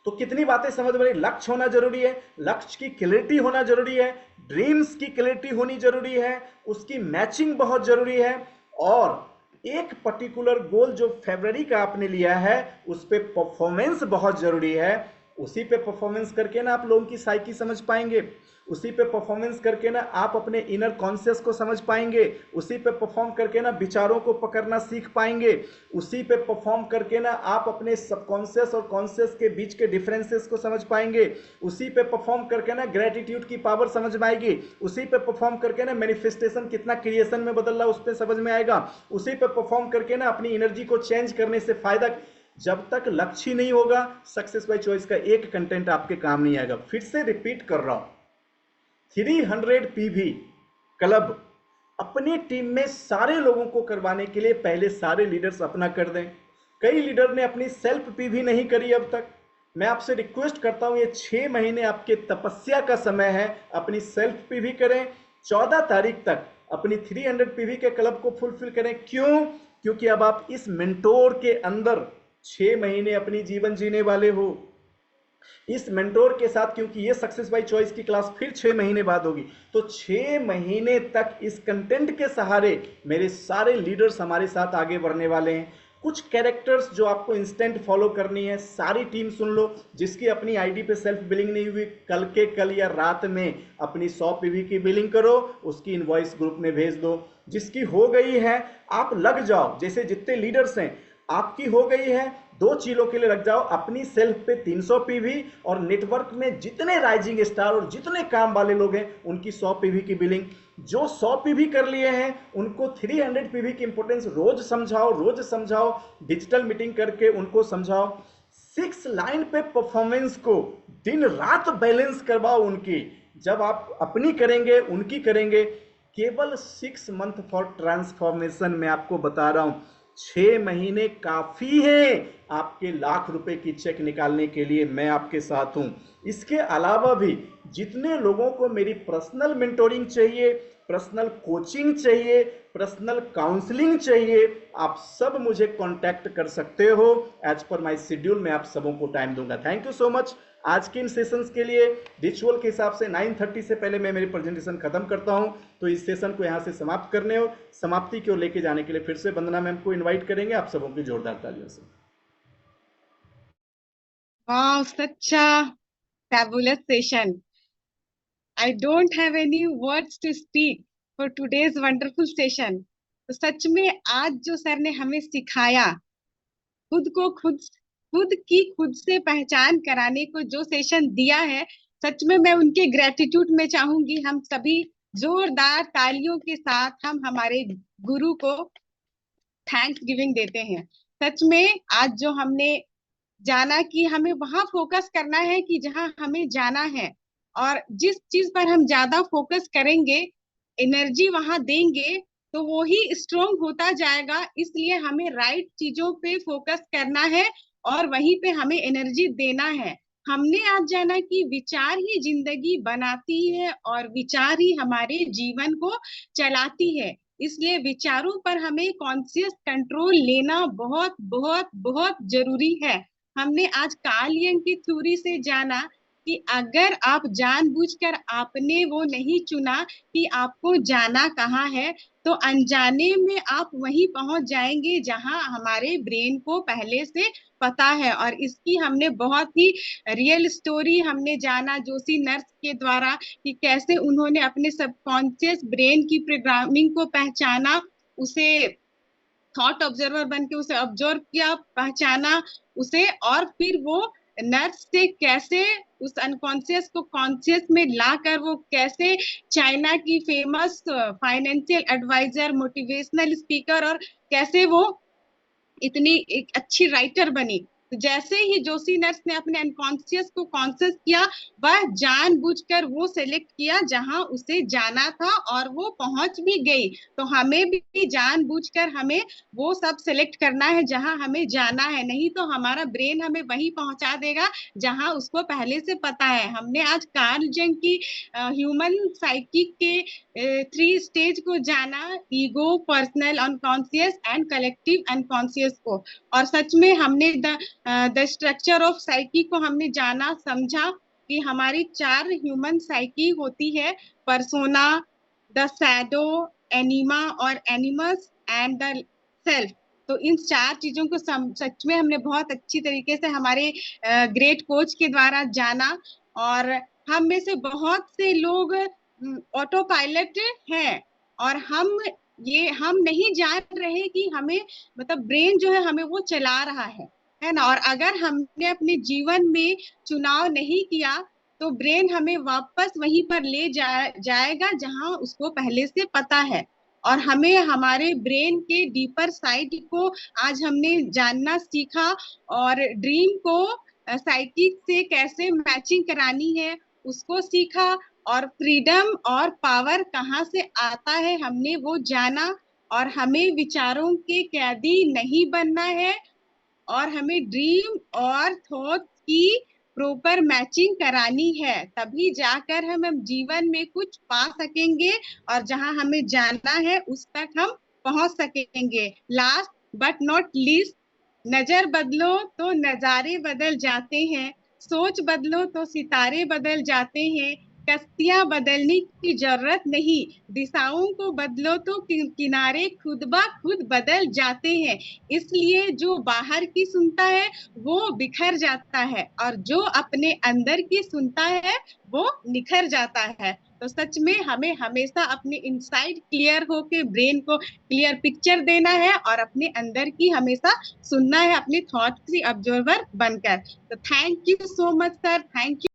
तो कितनी बातें समझ में रही? लक्ष्य होना जरूरी है, लक्ष्य की क्लैरिटी होना जरूरी है, ड्रीम्स की क्लैरिटी होनी जरूरी है, उसकी मैचिंग बहुत जरूरी है, और एक पर्टिकुलर गोल जो फरवरी का आपने लिया है उस पर परफॉर्मेंस बहुत जरूरी है। उसी पे परफॉर्मेंस करके ना आप लोगों की साइकी समझ पाएंगे, उसी पे परफॉर्मेंस करके ना आप अपने इनर कॉन्शियस को समझ पाएंगे, उसी पे परफॉर्म करके ना विचारों को पकड़ना सीख पाएंगे, उसी पे परफॉर्म करके ना आप अपने सबकॉन्शियस और कॉन्शियस के बीच के डिफरेंसेस को समझ पाएंगे, उसी पे परफॉर्म करके ना ग्रेटिट्यूड की पावर समझ में आएगी, उसी पे परफॉर्म करके ना मैनिफेस्टेशन कितना क्रिएशन में बदल रहा है उस पर समझ में आएगा, उसी पे परफॉर्म करके ना अपनी एनर्जी को चेंज करने से फायदा। जब तक लक्ष्य नहीं होगा, सक्सेस बाय चॉइस का एक कंटेंट आपके काम नहीं आएगा। फिर से रिपीट कर रहा हूं, 300 पीवी क्लब अपनी टीम में सारे लोगों को करवाने के लिए पहले सारे लीडर्स अपना कर दें। कई लीडर ने अपनी सेल्फ पीवी नहीं करी अब तक। मैं आपसे रिक्वेस्ट करता हूं, ये 6 महीने आपके तपस्या का समय है, अपनी सेल्फ पीवी करें। 14 तारीख तक अपनी 300 पीवी के क्लब को फुलफिल करें। क्यों? क्योंकि अब आप इस मेंटोर के अंदर 6 महीने अपनी जीवन जीने वाले हो, इस मेंटोर के साथ, क्योंकि ये सक्सेस बाय चॉइस की क्लास फिर 6 महीने बाद होगी। तो 6 महीने तक इस कंटेंट के सहारे मेरे सारे लीडर्स हमारे साथ आगे बढ़ने वाले हैं। कुछ कैरेक्टर्स जो आपको इंस्टेंट फॉलो करनी है, सारी टीम सुन लो। जिसकी अपनी आईडी पे सेल्फ बिलिंग नहीं हुई, कल के कल या रात में अपनी 100 पीवी की बिलिंग करो, उसकी इनवॉइस ग्रुप में भेज दो। जिसकी हो गई है आप लग जाओ, जैसे जितने लीडर्स हैं आपकी हो गई है, दो चीजों के लिए रख जाओ, अपनी सेल्फ पे 300 पीवी और नेटवर्क में जितने राइजिंग स्टार और जितने काम वाले लोग हैं उनकी 100 पीवी की बिलिंग। जो 100 पीवी कर लिए हैं उनको 300 पीवी की इंपोर्टेंस रोज समझाओ, रोज समझाओ, डिजिटल मीटिंग करके उनको समझाओ। 6 लाइन पे परफॉर्मेंस को दिन रात बैलेंस करवाओ उनकी। जब आप अपनी करेंगे उनकी करेंगे, केवल 6 मंथ फॉर ट्रांसफॉर्मेशन। मैं आपको बता रहा हूं 6 महीने काफी है आपके लाख रुपए की चेक निकालने के लिए। मैं आपके साथ हूं। इसके अलावा भी जितने लोगों को मेरी पर्सनल मेंटोरिंग चाहिए, पर्सनल कोचिंग चाहिए, पर्सनल काउंसलिंग चाहिए, आप सब मुझे कांटेक्ट कर सकते हो। एज पर माय शेड्यूल मैं आप सबों को टाइम दूंगा। Thank you so much. आज के इन सेशंस के लिए रिचुअल के हिसाब से 9:30 से पहले मैं मेरी प्रेजेंटेशन खत्म करता हूं, तो इस सेशन को यहां से समाप्त करने और समाप्ति की ओर लेके जाने के लिए फिर से वंदना मैम को इनवाइट करेंगे आप सबों की जोरदार तालियों से। Wow, such a fabulous session. I don't have any words to speak for today's wonderful session. तो सच में आज जो सर ने हमें सिखाया, खुद को खुद से पहचान कराने को जो सेशन दिया है, सच में मैं उनके ग्रेटिट्यूड में चाहूंगी हम सभी जोरदार तालियों के साथ हम हमारे गुरु को थैंक्स गिविंग देते हैं। सच में आज जो हमने जाना कि हमें वहां फोकस करना है कि जहां हमें जाना है, और जिस चीज पर हम ज्यादा फोकस करेंगे, एनर्जी वहां देंगे, तो वो ही स्ट्रोंग होता जाएगा। इसलिए हमें राइट चीजों पे फोकस करना है और वहीं पे हमें एनर्जी देना है। हमने आज जाना कि विचार ही जिंदगी बनाती है और विचार ही हमारे जीवन को चलाती है। इसलिए विचारों पर हमें कॉन्शियस कंट्रोल लेना बहुत बहुत बहुत जरूरी है। हमने आज कार्ल यंग की थ्योरी से जाना कि अगर आप जानबूझकर आपने वो नहीं चुना कि आपको जाना कहाँ है, तो अनजाने में आप वहीं पहुंच जाएंगे जहां हमारे ब्रेन को पहले से पता है। और इसकी हमने बहुत ही रियल स्टोरी हमने जाना जोशी नर्स के द्वारा कि कैसे उन्होंने अपने सबकॉन्शियस ब्रेन की प्रोग्रामिंग को पहचाना, उसे थॉट ऑब्जर्वर बन के उसे ऑब्जर्व किया, पहचाना उसे, और फिर वो नर्स से कैसे उस अनकॉन्शियस को कॉन्शियस में लाकर वो कैसे चाइना की famous financial advisor, motivational speaker, और कैसे वो इतनी एक अच्छी राइटर बनी। तो जैसे ही जोशी नर्स ने अपने अनकॉन्शियस को कॉन्शियस किया, वह जानबूझकर वो सेलेक्ट किया जहां उसे जाना था और वो पहुंच भी गई। तो हमें भी जानबूझकर हमें वो सब सेलेक्ट करना है जहां हमें जाना है, नहीं तो हमारा ब्रेन हमें वहीं पहुंचा देगा जहां उसको पहले से पता है। हमने आज कार्ल जंग की ह्यूमन साइकिक के 3 स्टेज को जाना, ego, personal unconscious and collective unconscious को। और सच में हमने द स्ट्रक्चर ऑफ साइकी को हमने जाना, समझा कि हमारी 4 ह्यूमन साइकी होती है, पर्सोना, द शैडो, एनिमा और एनिमस एंड द सेल्फ। तो इन 4 चीजों को सच में हमने बहुत अच्छी तरीके से हमारे ग्रेट कोच के द्वारा जाना। और हम में से बहुत से लोग ऑटो पायलट हैं और हम नहीं जान रहे कि हमें मतलब ब्रेन जो है हमें वो चला रहा है ना। और अगर हमने अपने जीवन में चुनाव नहीं किया तो ब्रेन हमें वापस वहीं पर ले जाएगा जहां उसको पहले से पता है। और हमें हमारे ब्रेन के डीपर साइड को आज हमने जानना सीखा, और ड्रीम को साइकिक से कैसे मैचिंग करानी है उसको सीखा, और फ्रीडम और पावर कहाँ से आता है हमने वो जाना। और हमें विचारों के कैदी नहीं बनना है, और हमें ड्रीम और थॉट की प्रॉपर मैचिंग करानी है, तभी जाकर हम जीवन में कुछ पा सकेंगे और जहां हमें जाना है उस तक हम पहुंच सकेंगे। लास्ट बट नॉट लीस्ट, नजर बदलो तो नजारे बदल जाते हैं, सोच बदलो तो सितारे बदल जाते हैं, कश्तियां बदलने की जरूरत नहीं, दिशाओं को बदलो तो किनारे खुद ब खुद बदल जाते हैं। इसलिए जो बाहर की सुनता है वो बिखर जाता है, और जो अपने अंदर की सुनता है वो निखर जाता है। तो सच में हमें हमेशा अपने इनसाइड क्लियर होके ब्रेन को क्लियर पिक्चर देना है और अपने अंदर की हमेशा सुनना है, अपने थॉट्स की ऑब्जर्वर बनकर। तो thank you so much sir, thank you.